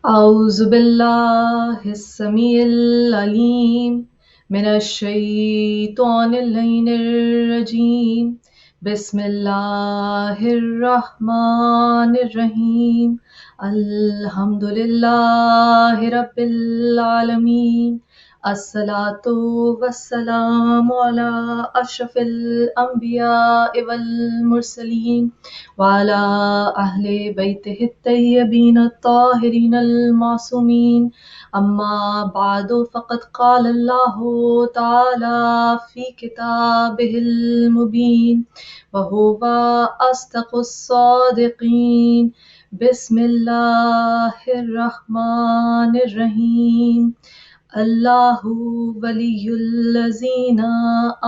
أعوذ بالله السميع العليم من الشيطان اللعين الرجيم بسم الله الرحمن الرحيم الحمد لله رب العالمين الصلاة والسلام على أشرف الأنبياء والمرسلين وعلى أهل بيته الطيبين الطاهرين المعصومين أما بعد فقد قال الله تعالى في كتابه المبين وهو أصدق الصادقين بسم الله الرحمن الرحيم الله ولي الذين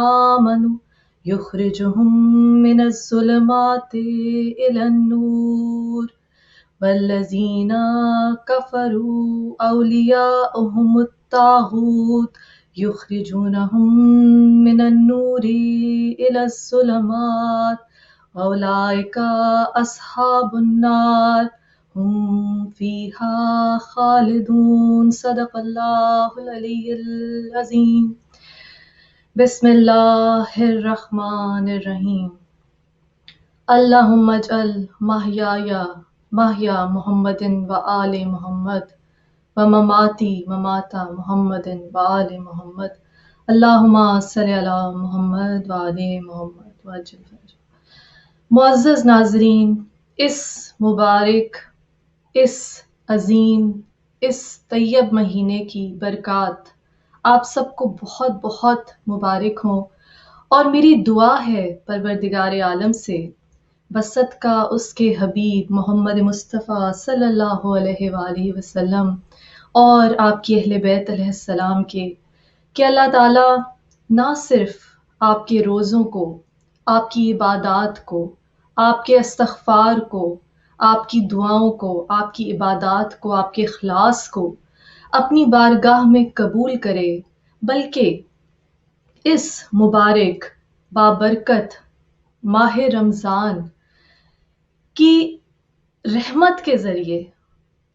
آمنوا يخرجهم من الظلمات إلى النور والذين كفروا أولياؤهم الطاغوت يخرجونهم من النور إلى الظلمات وأولئك أصحاب النار هم فيها خالدون صدق الله العلي العظيم بسم الله الرحمن الرحيم اللهم اجعل محيا محمد وآل محمد ومماتي ممات محمد وآل محمد اللهم صل على محمد وآل محمد وعجل فرجہ۔ معزز ناظرین، اس مبارک، اس عظیم، اس طیب مہینے کی برکات آپ سب کو بہت بہت مبارک ہوں، اور میری دعا ہے پروردگار عالم سے بصدقہ اس کے حبیب محمد مصطفیٰ صلی اللہ علیہ وآلہ وسلم اور آپ کی اہل بیت علیہ السلام کے، کہ اللہ تعالیٰ نہ صرف آپ کے روزوں کو، آپ کی عبادات کو، آپ کے استغفار کو، آپ کی دعاؤں کو، آپ کی عبادات کو، آپ کے اخلاص کو اپنی بارگاہ میں قبول کرے، بلکہ اس مبارک بابرکت ماہ رمضان کی رحمت کے ذریعے،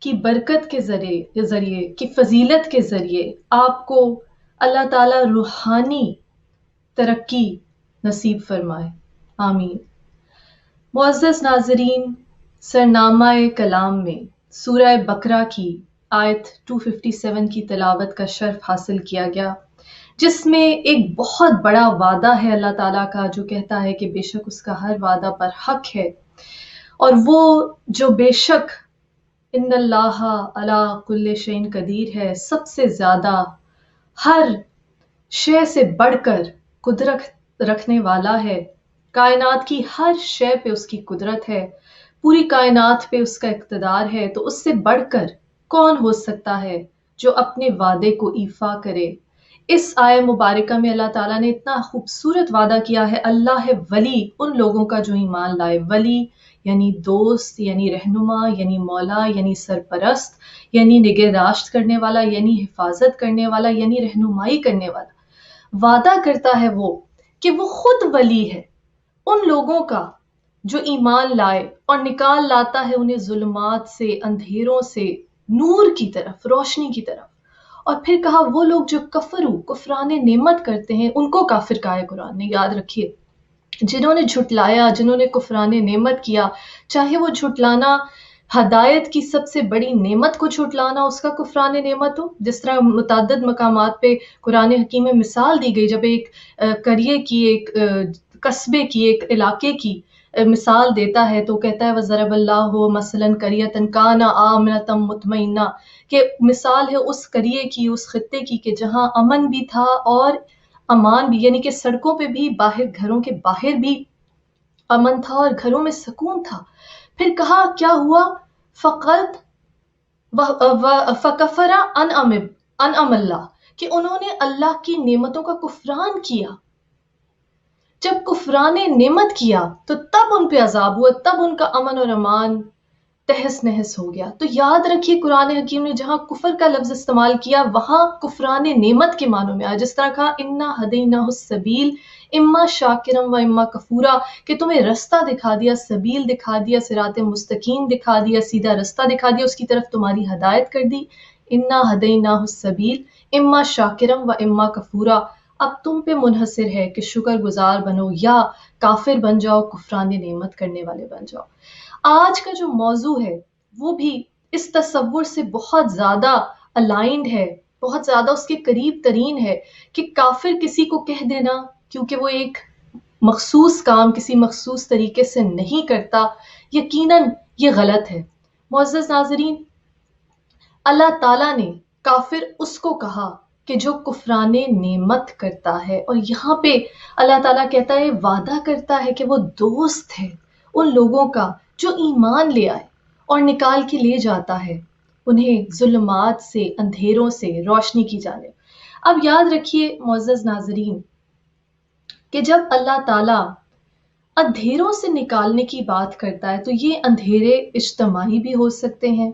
کی برکت کے ذریعے، کی فضیلت کے ذریعے آپ کو اللہ تعالیٰ روحانی ترقی نصیب فرمائے، آمین۔ معزز ناظرین، سرنامہ کلام میں سورہ بقرہ کی آیت 257 کی تلاوت کا شرف حاصل کیا گیا، جس میں ایک بہت بڑا وعدہ ہے اللہ تعالیٰ کا، جو کہتا ہے کہ بے شک اس کا ہر وعدہ برحق ہے، اور وہ جو بے شک ان اللہ علی کل شیء قدیر ہے، سب سے زیادہ ہر شے سے بڑھ کر قدرت رکھنے والا ہے، کائنات کی ہر شے پہ اس کی قدرت ہے، پوری کائنات پہ اس کا اقتدار ہے، تو اس سے بڑھ کر کون ہو سکتا ہے جو اپنے وعدے کو ایفا کرے۔ اس آیہ مبارکہ میں اللہ تعالیٰ نے اتنا خوبصورت وعدہ کیا ہے، اللہ ہے ولی ان لوگوں کا جو ایمان لائے۔ ولی یعنی دوست، یعنی رہنما، یعنی مولا، یعنی سرپرست، یعنی نگہداشت کرنے والا، یعنی حفاظت کرنے والا، یعنی رہنمائی کرنے والا۔ وعدہ کرتا ہے وہ کہ وہ خود ولی ہے ان لوگوں کا جو ایمان لائے، اور نکال لاتا ہے انہیں ظلمات سے، اندھیروں سے نور کی طرف، روشنی کی طرف۔ اور پھر کہا وہ لوگ جو کفران نعمت کرتے ہیں ان کو کافر کہا ہے قرآن نے۔ یاد رکھیے، جنہوں نے جھٹلایا، جنہوں نے کفران نعمت کیا، چاہے وہ جھٹلانا ہدایت کی سب سے بڑی نعمت کو جھٹلانا اس کا کفران نعمت ہو، جس طرح متعدد مقامات پہ قرآن حکیم میں مثال دی گئی، جب ایک قریے کی، ایک قصبے کی، ایک علاقے کی مثال دیتا ہے تو کہتا ہے وَضَرَبَ اللَّهُ مَثَلًا قَرْيَةً كَانَ آمِنَةً مُطْمَئِنَّةً، کہ مثال ہے اس قریے کی، اس خطے کی کہ جہاں امن بھی تھا اور امان بھی، یعنی کہ سڑکوں پہ بھی، باہر گھروں کے باہر بھی امن تھا اور گھروں میں سکون تھا۔ پھر کہا کیا ہوا، فقط فکفر انعم اللہ، کہ انہوں نے اللہ کی نعمتوں کا کفران کیا۔ جب کفران نعمت کیا تو تب ان پہ عذاب ہوا، تب ان کا امن اور امان تہس نہس ہو گیا۔ تو یاد رکھیے قرآن حکیم نے جہاں کفر کا لفظ استعمال کیا وہاں کفران نعمت کے معنوں میں آیا، جس طرح کہا انا ہدیناہ السبیل، اما شاکرم و اما کفورا، کہ تمہیں رستہ دکھا دیا، سبیل دکھا دیا، صراط مستقیم دکھا دیا، سیدھا رستہ دکھا دیا، اس کی طرف تمہاری ہدایت کر دی. انا ہدیناہ السبیل اما شاکرم و اما کفورا. اب تم پہ منحصر ہے کہ شکر گزار بنو یا کافر بن جاؤ، کفران نعمت کرنے والے بن جاؤ. آج کا جو موضوع ہے وہ بھی اس تصور سے بہت زیادہ الائنڈ ہے، بہت زیادہ اس کے قریب ترین ہے کہ کافر کسی کو کہہ دینا کیونکہ وہ ایک مخصوص کام کسی مخصوص طریقے سے نہیں کرتا، یقیناً یہ غلط ہے. معزز ناظرین، اللہ تعالیٰ نے کافر اس کو کہا کہ جو کفران نعمت کرتا ہے، اور یہاں پہ اللہ تعالیٰ کہتا ہے، وعدہ کرتا ہے کہ وہ دوست ہے ان لوگوں کا جو ایمان لے آئے اور نکال کے لے جاتا ہے انہیں ظلمات سے، اندھیروں سے روشنی کی جانب. اب یاد رکھیے معزز ناظرین کہ جب اللہ تعالیٰ اندھیروں سے نکالنے کی بات کرتا ہے تو یہ اندھیرے اجتماعی بھی ہو سکتے ہیں،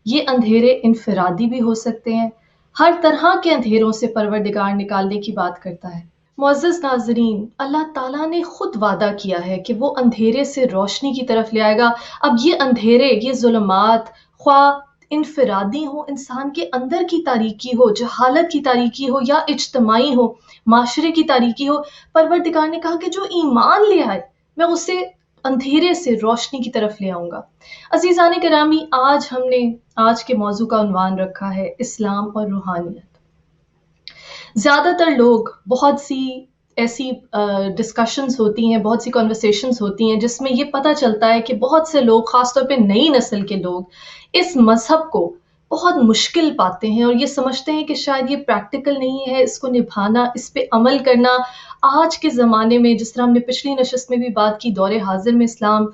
یہ اندھیرے انفرادی بھی ہو سکتے ہیں، ہر طرح کے اندھیروں سے پروردگار نکالنے کی بات کرتا ہے. معزز ناظرین، اللہ تعالیٰ نے خود وعدہ کیا ہے کہ وہ اندھیرے سے روشنی کی طرف لے آئے گا. اب یہ اندھیرے، یہ ظلمات، خواہ انفرادی ہو، انسان کے اندر کی تاریکی ہو، جہالت کی تاریکی ہو، یا اجتماعی ہو، معاشرے کی تاریکی ہو، پروردگار نے کہا کہ جو ایمان لے آئے میں اسے اندھیرے سے روشنی کی طرف لے آؤں گا. عزیزان گرامی، آج ہم نے آج کے موضوع کا عنوان رکھا ہے اسلام اور روحانیت. زیادہ تر لوگ، بہت سی ایسی ڈسکشنز ہوتی ہیں، بہت سی کنورسیشنز ہوتی ہیں جس میں یہ پتہ چلتا ہے کہ بہت سے لوگ، خاص طور پہ نئی نسل کے لوگ، اس مذہب کو بہت مشکل پاتے ہیں اور یہ سمجھتے ہیں کہ شاید یہ پریکٹیکل نہیں ہے، اس کو نبھانا، اس پہ عمل کرنا. آج کے زمانے میں، جس طرح ہم نے پچھلی نشست میں بھی بات کی، دور حاضر میں اسلام،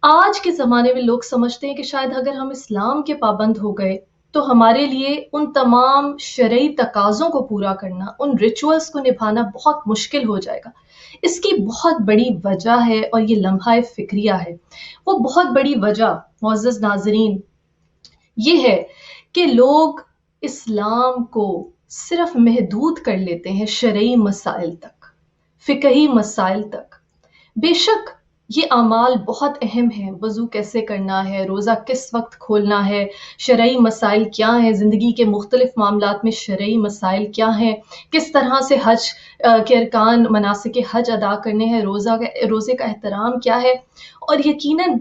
آج کے زمانے میں لوگ سمجھتے ہیں کہ شاید اگر ہم اسلام کے پابند ہو گئے تو ہمارے لیے ان تمام شرعی تقاضوں کو پورا کرنا، ان ریچولز کو نبھانا بہت مشکل ہو جائے گا. اس کی بہت بڑی وجہ ہے، اور یہ لمحہ فکریہ ہے. وہ بہت بڑی وجہ معزز ناظرین یہ ہے کہ لوگ اسلام کو صرف محدود کر لیتے ہیں شرعی مسائل تک، فقہی مسائل تک. بے شک یہ اعمال بہت اہم ہیں، وضو کیسے کرنا ہے، روزہ کس وقت کھولنا ہے، شرعی مسائل کیا ہیں، زندگی کے مختلف معاملات میں شرعی مسائل کیا ہیں، کس طرح سے حج کے ارکان، مناسک حج ادا کرنے ہیں، روزے کا احترام کیا ہے. اور یقیناً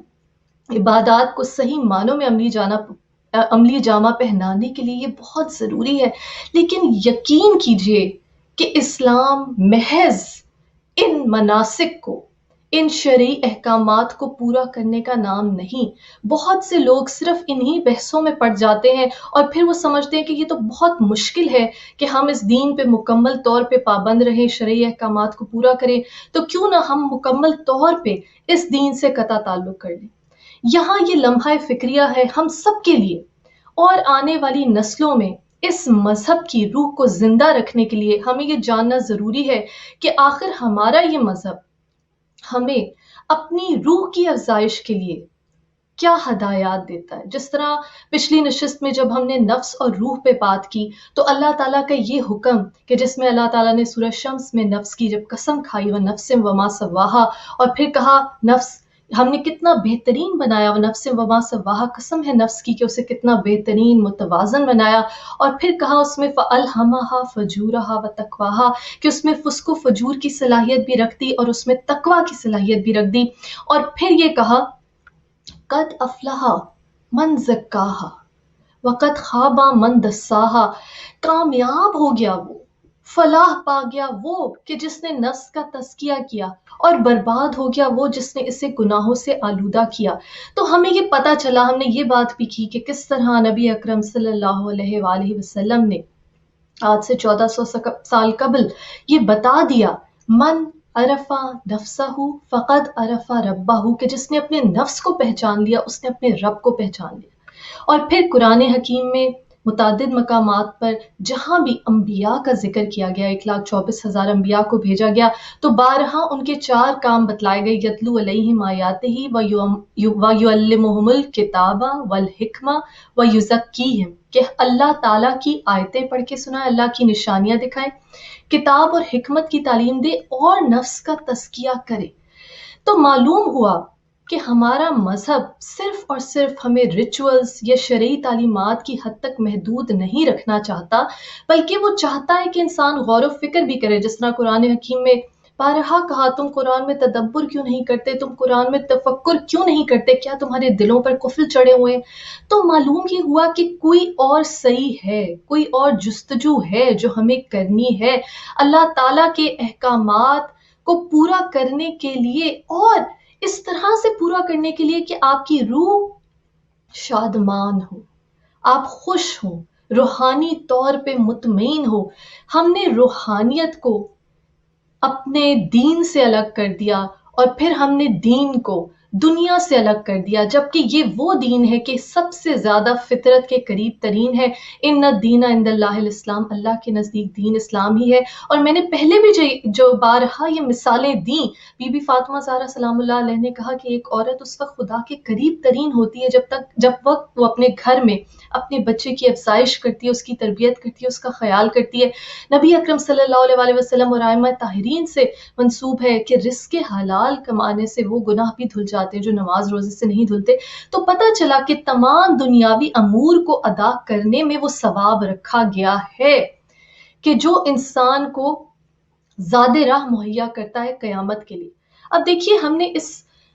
عبادات کو صحیح معنوں میں عملی جامہ پہنانے کے لیے یہ بہت ضروری ہے. لیکن یقین کیجئے کہ اسلام محض ان مناسک کو، ان شرعی احکامات کو پورا کرنے کا نام نہیں. بہت سے لوگ صرف انہی بحثوں میں پڑ جاتے ہیں اور پھر وہ سمجھتے ہیں کہ یہ تو بہت مشکل ہے کہ ہم اس دین پہ مکمل طور پہ پابند رہیں، شرعی احکامات کو پورا کریں، تو کیوں نہ ہم مکمل طور پہ اس دین سے قطع تعلق کر لیں. یہاں یہ لمحہ فکریہ ہے ہم سب کے لیے، اور آنے والی نسلوں میں اس مذہب کی روح کو زندہ رکھنے کے لیے ہمیں یہ جاننا ضروری ہے کہ آخر ہمارا یہ مذہب ہمیں اپنی روح کی افزائش کے لیے کیا ہدایات دیتا ہے. جس طرح پچھلی نشست میں جب ہم نے نفس اور روح پہ بات کی تو اللہ تعالیٰ کا یہ حکم کہ جس میں اللہ تعالیٰ نے سورہ شمس میں نفس کی جب قسم کھائی، وَنَفْسٍ وَمَا سَوَّاهَا، اور پھر کہا نفس ہم نے کتنا بہترین بنایا، وَنَفْسٍ وَمَا سَوَّاهَا، قسم ہے نفس کی کہ اسے کتنا بہترین متوازن بنایا، اور پھر کہا اس میں فَأَلْهَمَهَا فَجُورَهَا وَتَقْوَاهَا، کہ اس میں فسق و فجور کی صلاحیت بھی رکھ دی اور اس میں تقوی کی صلاحیت بھی رکھ دی. اور پھر یہ کہا قد افلح من زکاها وقد خاب من دساها، کامیاب ہو گیا وہ، فلاح پا گیا وہ کہ جس نے نفس کا تزکیہ کیا، اور برباد ہو گیا وہ جس نے اسے گناہوں سے آلودہ کیا. تو ہمیں یہ پتا چلا، ہم نے یہ بات بھی کی کہ کس طرح نبی اکرم صلی اللہ علیہ وآلہ وسلم نے آج سے 1400 سال قبل یہ بتا دیا، من عرفا نفسہ فقد عرفا ربہ، کہ جس نے اپنے نفس کو پہچان لیا اس نے اپنے رب کو پہچان لیا. اور پھر قرآن حکیم میں متعدد مقامات پر جہاں بھی انبیاء کا ذکر کیا گیا، 1,24,000 انبیاء کو بھیجا گیا، تو بارہا ان کے 4 کام بتلائے گئے، یتلو علیہم آیاتہ ویعلمہم الکتاب والحکمہ ویزکیہم، کہ اللہ تعالیٰ کی آیتیں پڑھ کے سنائے، اللہ کی نشانیاں دکھائے، کتاب اور حکمت کی تعلیم دے اور نفس کا تزکیہ کرے۔ تو معلوم ہوا کہ ہمارا مذہب صرف اور صرف ہمیں ریچولز یا شرعی تعلیمات کی حد تک محدود نہیں رکھنا چاہتا، بلکہ وہ چاہتا ہے کہ انسان غور و فکر بھی کرے، جس طرح قرآن حکیم میں بارہا کہا، تم قرآن میں تدبر کیوں نہیں کرتے، تم قرآن میں تفکر کیوں نہیں کرتے، کیا تمہارے دلوں پر قفل چڑھے ہوئے ہیں؟ تو معلوم یہ ہوا کہ کوئی اور صحیح ہے، کوئی اور جستجو ہے جو ہمیں کرنی ہے اللہ تعالیٰ کے احکامات کو پورا کرنے کے لیے، اور اس طرح سے پورا کرنے کے لیے کہ آپ کی روح شادمان ہو، آپ خوش ہوں، روحانی طور پہ مطمئن ہو۔ ہم نے روحانیت کو اپنے دین سے الگ کر دیا، اور پھر ہم نے دین کو دنیا سے الگ کر دیا، جبکہ یہ وہ دین ہے کہ سب سے زیادہ فطرت کے قریب ترین ہے۔ ان الدین عند اللہ الاسلام، اللہ کے نزدیک دین اسلام ہی ہے۔ اور میں نے پہلے بھی جو بارہا یہ مثالیں دیں، بی بی فاطمہ زہرا سلام اللہ علیہ نے کہا کہ ایک عورت اس وقت خدا کے قریب ترین ہوتی ہے جب وقت وہ اپنے گھر میں اپنے بچے کی افزائش کرتی ہے، اس کی تربیت کرتی ہے، اس کا خیال کرتی ہے۔ نبی اکرم صلی اللہ علیہ وسلم اور ائمہ طاہرین سے منسوب ہے کہ رزق حلال کمانے سے وہ گناہ بھی دھل جاتے ہیں جو نماز روزے سے نہیں دھلتے۔ تو پتہ چلا کہ تمام دنیاوی امور کو ادا کرنے میں وہ ثواب رکھا گیا ہے کہ جو انسان کو زیادہ راہ مہیا کرتا ہے قیامت کے لیے۔ اب دیکھیے، ہم نے اس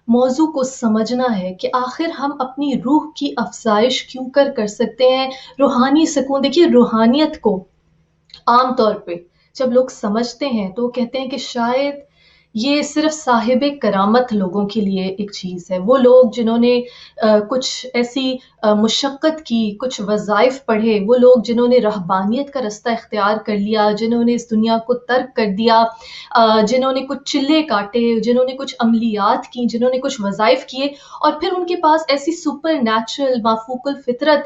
موضوع کو سمجھنا ہے کہ آخر ہم اپنی روح کی افزائش کیوں کر سکتے ہیں، روحانی سکون۔ دیکھیے، روحانیت کو عام طور پہ جب لوگ سمجھتے ہیں تو وہ کہتے ہیں کہ شاید یہ صرف صاحب کرامت لوگوں کے لیے ایک چیز ہے، وہ لوگ جنہوں نے کچھ ایسی مشقت کی، کچھ وظائف پڑھے، وہ لوگ جنہوں نے رہبانیت کا رستہ اختیار کر لیا، جنہوں نے اس دنیا کو ترک کر دیا، جنہوں نے کچھ چلے کاٹے، جنہوں نے کچھ عملیات کی، جنہوں نے کچھ وظائف کیے، اور پھر ان کے پاس ایسی سپر نیچرل مافوق الفطرت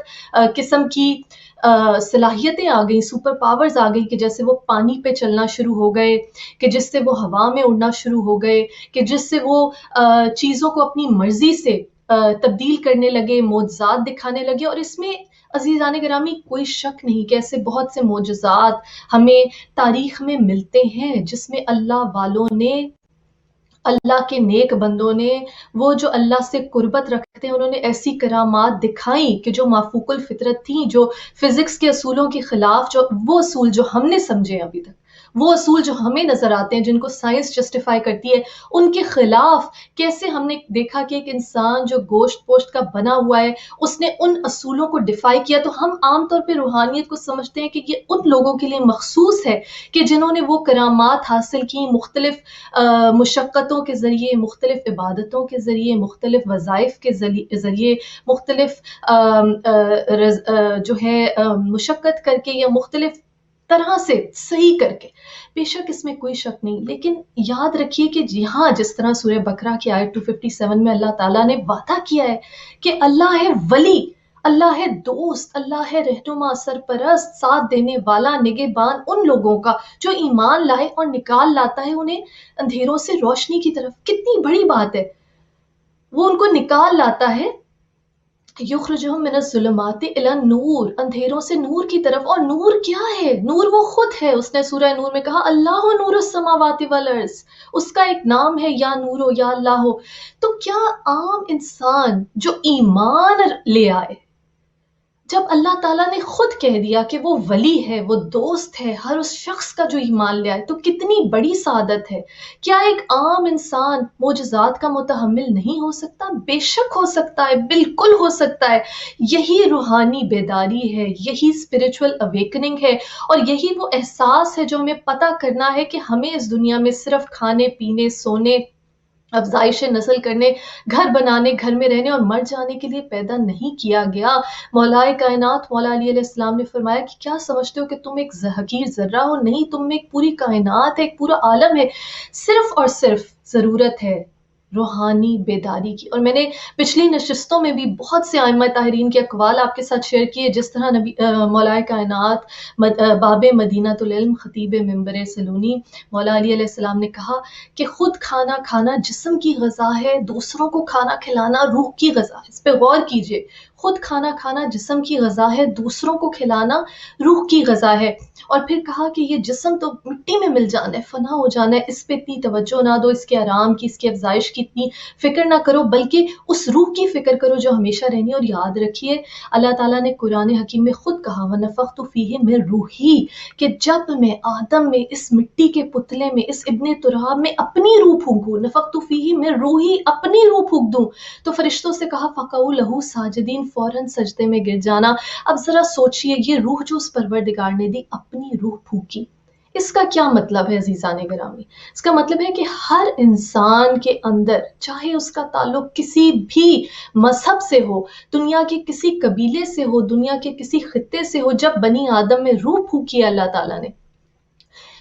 قسم کی صلاحیتیں آ گئیں، سپر پاورز آ گئی، کہ جیسے وہ پانی پہ چلنا شروع ہو گئے، کہ جس سے وہ ہوا میں اڑنا شروع ہو گئے، کہ جس سے وہ چیزوں کو اپنی مرضی سے تبدیل کرنے لگے، معجزات دکھانے لگے۔ اور اس میں عزیزان گرامی کوئی شک نہیں کہ ایسے بہت سے معجزات ہمیں تاریخ میں ملتے ہیں جس میں اللہ والوں نے، اللہ کے نیک بندوں نے، وہ جو اللہ سے قربت رکھتے ہیں، انہوں نے ایسی کرامات دکھائیں کہ جو مافوق الفطرت تھیں، جو فزکس کے اصولوں کے خلاف، جو وہ اصول جو ہم نے سمجھے ابھی تک، وہ اصول جو ہمیں نظر آتے ہیں، جن کو سائنس جسٹیفائی کرتی ہے، ان کے خلاف کیسے ہم نے دیکھا کہ ایک انسان جو گوشت پوشت کا بنا ہوا ہے، اس نے ان اصولوں کو ڈیفائی کیا۔ تو ہم عام طور پہ روحانیت کو سمجھتے ہیں کہ یہ ان لوگوں کے لیے مخصوص ہے کہ جنہوں نے وہ کرامات حاصل کی، مختلف مشقتوں کے ذریعے، مختلف عبادتوں کے ذریعے، مختلف وظائف کے ذریعے، مختلف جو ہے مشقت کر کے یا مختلف طرح سے صحیح کر کے۔ بے شک اس میں کوئی شک نہیں، لیکن یاد رکھیے کہ یہاں جس طرح سورہ بقرہ کی آیت 257 میں اللہ تعالیٰ نے وعدہ کیا ہے کہ اللہ ہے ولی، اللہ ہے دوست، اللہ ہے رہنما، سرپرست، ساتھ دینے والا، نگہبان ان لوگوں کا جو ایمان لائے اور نکال لاتا ہے انہیں اندھیروں سے روشنی کی طرف۔ کتنی بڑی بات ہے، وہ ان کو نکال لاتا ہے، یخرجہم من الظلمات الی النور، اندھیروں سے نور کی طرف۔ اور نور کیا ہے؟ نور وہ خود ہے۔ اس نے سورہ نور میں کہا اللہ نور السماوات والارض، اس کا ایک نام ہے یا نور ہو یا اللہ ہو۔ تو کیا عام انسان جو ایمان لے آئے، جب اللہ تعالیٰ نے خود کہہ دیا کہ وہ ولی ہے، وہ دوست ہے ہر اس شخص کا جو ایمان لے آئے، تو کتنی بڑی سعادت ہے۔ کیا ایک عام انسان معجزات کا متحمل نہیں ہو سکتا؟ بے شک ہو سکتا ہے، بالکل ہو سکتا ہے۔ یہی روحانی بیداری ہے، یہی اسپرچول اویکننگ ہے، اور یہی وہ احساس ہے جو ہمیں پتہ کرنا ہے کہ ہمیں اس دنیا میں صرف کھانے پینے، سونے، افزائش نسل کرنے، گھر بنانے، گھر میں رہنے اور مر جانے کے لیے پیدا نہیں کیا گیا۔ مولائے کائنات مولا علی علیہ السلام نے فرمایا کہ کیا سمجھتے ہو کہ تم ایک حقیر ذرہ ہو؟ نہیں، تم میں ایک پوری کائنات ہے، ایک پورا عالم ہے۔ صرف اور صرف ضرورت ہے روحانی بیداری کی۔ اور میں نے پچھلی نشستوں میں بھی بہت سے ائمہ طاہرین کے اقوال آپ کے ساتھ شیئر کیے، جس طرح مولائے کائنات باب مدینہ العلم خطیب منبر سلونی مولا علی علیہ السلام نے کہا کہ خود کھانا کھانا جسم کی غذا ہے، دوسروں کو کھانا کھلانا روح کی غذا ہے۔ اس پہ غور کیجئے، خود کھانا کھانا جسم کی غذا ہے، دوسروں کو کھلانا روح کی غذا ہے۔ اور پھر کہا کہ یہ جسم تو مٹی میں مل جانا ہے، فنا ہو جانا ہے، اس پہ اتنی توجہ نہ دو، اس کے آرام کی، اس کی افزائش کی اتنی فکر نہ کرو، بلکہ اس روح کی فکر کرو جو ہمیشہ رہنی ہے۔ اور یاد رکھیے اللہ تعالیٰ نے قرآن حکیم میں خود کہا وَنَفَخْتُ فِيهِ مِن رُوحِي، کہ جب میں آدم میں، اس مٹی کے پتلے میں، اس ابن تراب میں اپنی روح پھونکوں، نفخت فیہ من روحی، اپنی روح پھونک دوں، تو فرشتوں سے کہا فقعوا لہ ساجدین، فوراً سجدے میں گر جانا۔ اب ذرا سوچئے، یہ روح جو اس پروردگار نے دی، اپنی روح پھونکی، اس کا کیا مطلب ہے عزیزان گرامی؟ اس کا مطلب ہے کہ ہر انسان کے اندر، چاہے اس کا تعلق کسی بھی مذہب سے ہو، دنیا کے کسی قبیلے سے ہو، دنیا کے کسی خطے سے ہو، جب بنی آدم میں روح پھونکی ہے اللہ تعالیٰ نے،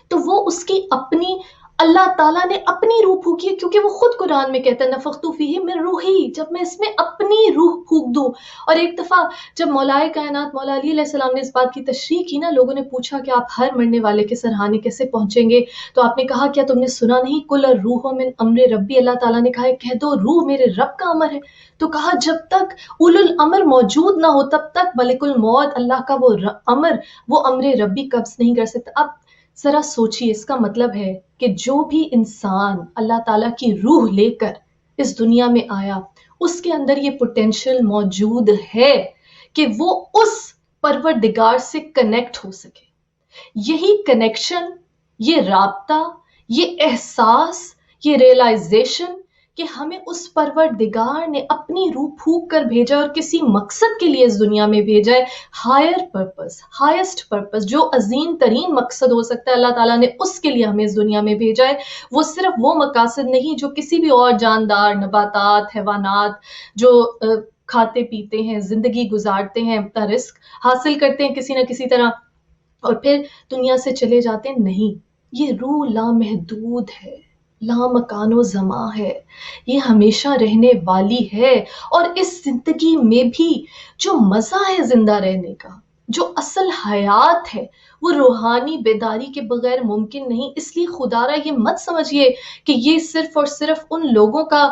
تو وہ اس کی اپنی، اللہ تعالیٰ نے اپنی روح پھونکی ہے، کیونکہ وہ خود قرآن میں کہتا ہے نفخت فیہ من روحی، جب میں اس میں اپنی روح پھونک دوں۔ اور ایک دفعہ جب مولائے کائنات مولا علی علیہ السلام نے اس بات کی تشریح کی نا، لوگوں نے پوچھا کہ آپ ہر مرنے والے کے سرحانے کیسے پہنچیں گے؟ تو آپ نے کہا کیا تم نے سنا نہیں قل الروح من امر ربی، اللہ تعالیٰ نے کہا ہے کہہ دو روح میرے رب کا امر ہے۔ تو کہا جب تک اول الامر موجود نہ ہو تب تک ملک الموت، اللہ کا وہ امر، وہ امر ربی قبض نہیں کر سکتا۔ اب ذرا سوچیے، اس کا مطلب ہے کہ جو بھی انسان اللہ تعالیٰ کی روح لے کر اس دنیا میں آیا، اس کے اندر یہ پوٹینشل موجود ہے کہ وہ اس پروردگار سے کنیکٹ ہو سکے۔ یہی کنیکشن، یہ رابطہ، یہ احساس، یہ ریئلائزیشن کہ ہمیں اس پروردگار نے اپنی روح پھونک کر بھیجا اور کسی مقصد کے لیے اس دنیا میں بھیجا ہے، ہائر پرپس، ہائیسٹ پرپس، جو عظیم ترین مقصد ہو سکتا ہے اللہ تعالیٰ نے اس کے لیے ہمیں اس دنیا میں بھیجا ہے۔ وہ صرف وہ مقاصد نہیں جو کسی بھی اور جاندار، نباتات، حیوانات جو کھاتے پیتے ہیں، زندگی گزارتے ہیں، اپنا رزق حاصل کرتے ہیں کسی نہ کسی طرح اور پھر دنیا سے چلے جاتے ہیں، نہیں، یہ روح لامحدود ہے، لا مکان و زمان ہے، یہ ہمیشہ رہنے والی ہے۔ اور اس زندگی میں بھی جو مزہ ہے زندہ رہنے کا، جو اصل حیات ہے، وہ روحانی بیداری کے بغیر ممکن نہیں۔ اس لیے خدا را یہ مت سمجھیے کہ یہ صرف اور صرف ان لوگوں کا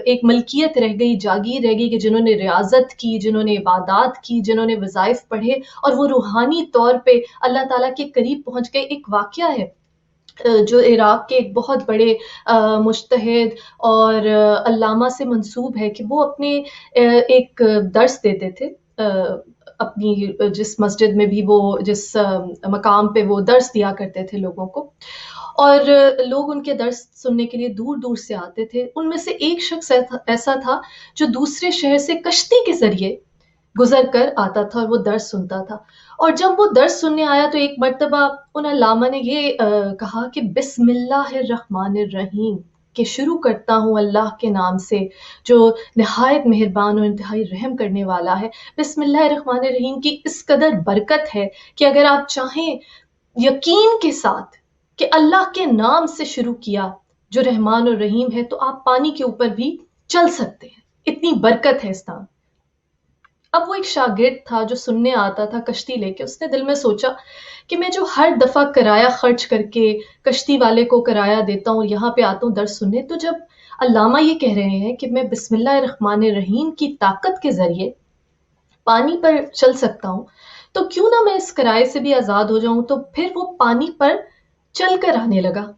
ایک ملکیت رہ گئی، جاگیر رہ گئی کہ جنہوں نے ریاضت کی، جنہوں نے عبادات کی، جنہوں نے وظائف پڑھے اور وہ روحانی طور پہ اللہ تعالیٰ کے قریب پہنچ گئے۔ ایک واقعہ ہے جو عراق کے ایک بہت بڑے مجتہد اور علامہ سے منسوب ہے کہ وہ اپنے ایک درس دیتے تھے، اپنی جس مسجد میں بھی وہ جس مقام پہ وہ درس دیا کرتے تھے لوگوں کو، اور لوگ ان کے درس سننے کے لیے دور دور سے آتے تھے۔ ان میں سے ایک شخص ایسا تھا جو دوسرے شہر سے کشتی کے ذریعے گزر کر آتا تھا اور وہ درس سنتا تھا۔ اور جب وہ درس سننے آیا تو ایک مرتبہ ان علامہ نے یہ کہا کہ بسم اللہ الرحمن الرحیم، کہ شروع کرتا ہوں اللہ کے نام سے جو نہایت مہربان اور انتہائی رحم کرنے والا ہے۔ بسم اللہ الرحمن الرحیم کی اس قدر برکت ہے کہ اگر آپ چاہیں یقین کے ساتھ کہ اللہ کے نام سے شروع کیا جو رحمان اور رحیم ہے، تو آپ پانی کے اوپر بھی چل سکتے ہیں، اتنی برکت ہے اس نام۔ اب وہ ایک شاگرد تھا جو سننے آتا تھا کشتی لے کے، اس نے دل میں سوچا کہ میں جو ہر دفعہ کرایہ خرچ کر کے کشتی والے کو کرایہ دیتا ہوں، یہاں پہ آتا ہوں درس سننے، تو جب علامہ یہ کہہ رہے ہیں کہ میں بسم اللہ الرحمن الرحیم کی طاقت کے ذریعے پانی پر چل سکتا ہوں، تو کیوں نہ میں اس کرائے سے بھی آزاد ہو جاؤں۔ تو پھر وہ پانی پر چل کر آنے لگا،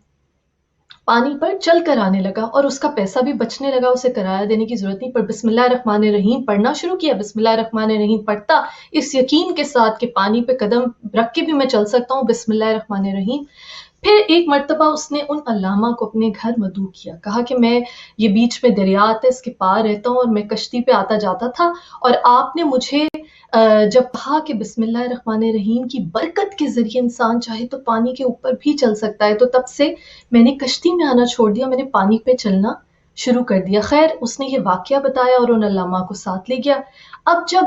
پانی پر چل کر آنے لگا اور اس کا پیسہ بھی بچنے لگا، اسے کرایہ دینے کی ضرورت نہیں، پر بسم اللہ الرحمن الرحیم پڑھنا شروع کیا، بسم اللہ الرحمن الرحیم پڑھتا اس یقین کے ساتھ کہ پانی پہ قدم رکھ کے بھی میں چل سکتا ہوں، بسم اللہ الرحمن الرحیم۔ پھر ایک مرتبہ اس نے ان علامہ کو اپنے گھر مدعو کیا، کہا کہ میں یہ بیچ میں دریا ہے اس کے پار رہتا ہوں اور میں کشتی پہ آتا جاتا تھا، اور آپ نے مجھے جب کہا کہ بسم اللہ الرحمن الرحیم کی برکت کے ذریعے انسان چاہے تو پانی کے اوپر بھی چل سکتا ہے، تو تب سے میں نے کشتی میں آنا چھوڑ دیا، میں نے پانی پہ چلنا شروع کر دیا۔ خیر اس نے یہ واقعہ بتایا اور ان علامہ کو ساتھ لے گیا۔ اب جب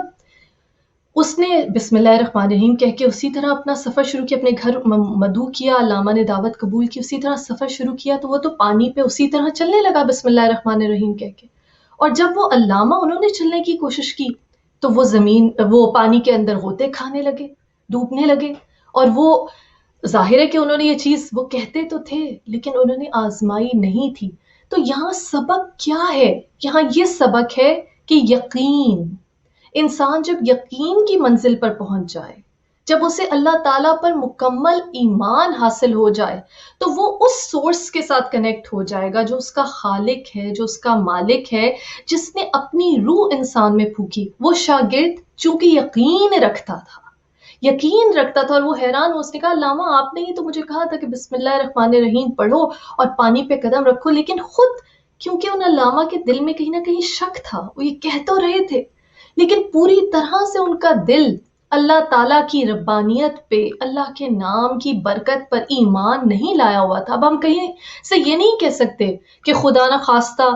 اس نے بسم اللہ الرحمن الرحیم کہہ کے اسی طرح اپنا سفر شروع کیا، اپنے گھر مدعو کیا، علامہ نے دعوت قبول کی، اسی طرح سفر شروع کیا تو وہ تو پانی پہ اسی طرح چلنے لگا بسم اللہ الرحمن الرحیم کہہ کے. اور جب وہ علامہ انہوں نے چلنے کی کوشش کی تو وہ پانی کے اندر غوطے کھانے لگے، ڈوبنے لگے. اور وہ ظاہر ہے کہ انہوں نے یہ چیز وہ کہتے تو تھے لیکن انہوں نے آزمائی نہیں تھی. تو یہاں سبق کیا ہے؟ یہاں یہ سبق ہے کہ یقین، انسان جب یقین کی منزل پر پہنچ جائے، جب اسے اللہ تعالیٰ پر مکمل ایمان حاصل ہو جائے تو وہ اس سورس کے ساتھ کنیکٹ ہو جائے گا جو اس کا خالق ہے، جو اس کا مالک ہے، جس نے اپنی روح انسان میں پھونکی. وہ شاگرد چونکہ یقین رکھتا تھا اور وہ حیران ہو، اس نے کہا علامہ آپ نے ہی تو مجھے کہا تھا کہ بسم اللہ الرحمن الرحیم پڑھو اور پانی پہ قدم رکھو، لیکن خود کیونکہ ان علامہ کے دل میں کہیں نہ کہیں شک تھا، وہ یہ کہہ تو رہے تھے لیکن پوری طرح سے ان کا دل اللہ تعالیٰ کی ربانیت پہ، اللہ کے نام کی برکت پر ایمان نہیں لایا ہوا تھا. اب ہم کہیں سے یہ نہیں کہہ سکتے کہ خدا نہ خواستہ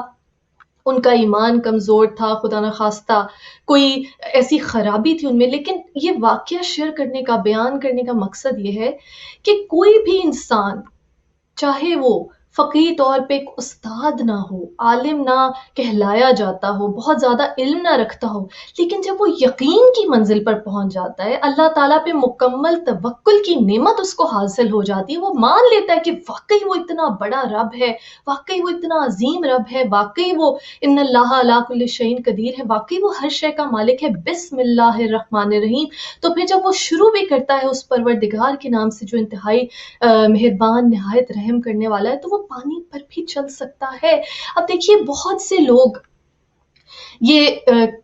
ان کا ایمان کمزور تھا، خدا نہ خواستہ کوئی ایسی خرابی تھی ان میں، لیکن یہ واقعہ شیئر کرنے کا، بیان کرنے کا مقصد یہ ہے کہ کوئی بھی انسان چاہے وہ فقہی طور پہ ایک استاد نہ ہو، عالم نہ کہلایا جاتا ہو، بہت زیادہ علم نہ رکھتا ہو، لیکن جب وہ یقین کی منزل پر پہنچ جاتا ہے، اللہ تعالیٰ پہ مکمل توکل کی نعمت اس کو حاصل ہو جاتی ہے، وہ مان لیتا ہے کہ واقعی وہ اتنا بڑا رب ہے، واقعی وہ اتنا عظیم رب ہے، واقعی وہ ان اللہ علی کل شیء قدیر ہے، واقعی وہ ہر شے کا مالک ہے، بسم اللہ الرحمن الرحیم. تو پھر جب وہ شروع بھی کرتا ہے اس پروردگار کے نام سے جو انتہائی مہربان، نہایت رحم کرنے والا ہے، تو وہ پانی پر بھی چل سکتا ہے. اب دیکھیے بہت سے لوگ یہ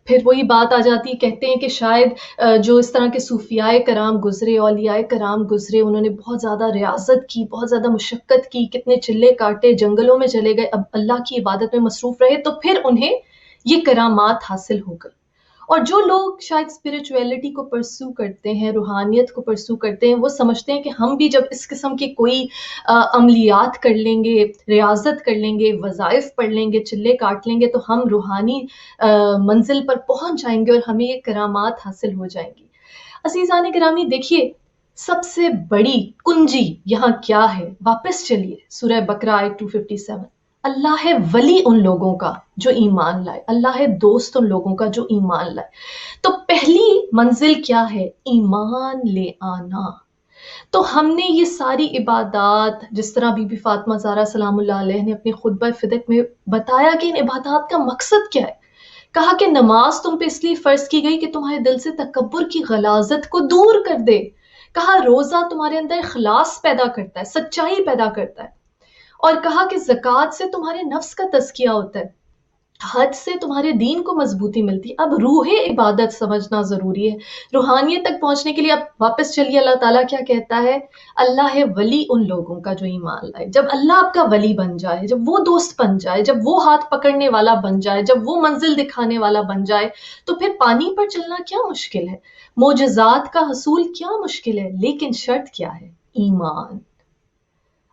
پھر وہی بات آ جاتی ہے، کہتے ہیں کہ شاید جو اس طرح کے صوفیاء کرام گزرے، اولیاء کرام گزرے، انہوں نے بہت زیادہ ریاضت کی، بہت زیادہ مشقت کی، کتنے چلے کاٹے، جنگلوں میں چلے گئے، اب اللہ کی عبادت میں مصروف رہے تو پھر انہیں یہ کرامات حاصل ہو گئی. اور جو لوگ شاید اسپرچویلٹی کو پرسو کرتے ہیں، روحانیت کو پرسو کرتے ہیں، وہ سمجھتے ہیں کہ ہم بھی جب اس قسم کی کوئی عملیات کر لیں گے، ریاضت کر لیں گے، وظائف پڑھ لیں گے، چلے کاٹ لیں گے تو ہم روحانی منزل پر پہنچ جائیں گے اور ہمیں یہ کرامات حاصل ہو جائیں گی. عزیزان گرامی دیکھیے سب سے بڑی کنجی یہاں کیا ہے؟ واپس چلیے سورہ بقرہ آیت 257. اللہ ہے ولی ان لوگوں کا جو ایمان لائے، اللہ ہے دوست ان لوگوں کا جو ایمان لائے. تو پہلی منزل کیا ہے؟ ایمان لے آنا. تو ہم نے یہ ساری عبادات، جس طرح بی بی فاطمہ زہرا سلام اللہ علیہ نے اپنے خطبہ فدق میں بتایا کہ ان عبادات کا مقصد کیا ہے. کہا کہ نماز تم پہ اس لیے فرض کی گئی کہ تمہارے دل سے تکبر کی غلاظت کو دور کر دے. کہا روزہ تمہارے اندر اخلاص پیدا کرتا ہے، سچائی پیدا کرتا ہے. اور کہا کہ زکوٰۃ سے تمہارے نفس کا تزکیہ ہوتا ہے، حج سے تمہارے دین کو مضبوطی ملتی ہے. اب روح عبادت سمجھنا ضروری ہے روحانیت تک پہنچنے کے لیے. اب واپس چلیے اللہ تعالیٰ کیا کہتا ہے؟ اللہ ہے ولی ان لوگوں کا جو ایمان لائے. جب اللہ آپ کا ولی بن جائے، جب وہ دوست بن جائے، جب وہ ہاتھ پکڑنے والا بن جائے، جب وہ منزل دکھانے والا بن جائے تو پھر پانی پر چلنا کیا مشکل ہے، معجزات کا حصول کیا مشکل ہے. لیکن شرط کیا ہے؟ ایمان.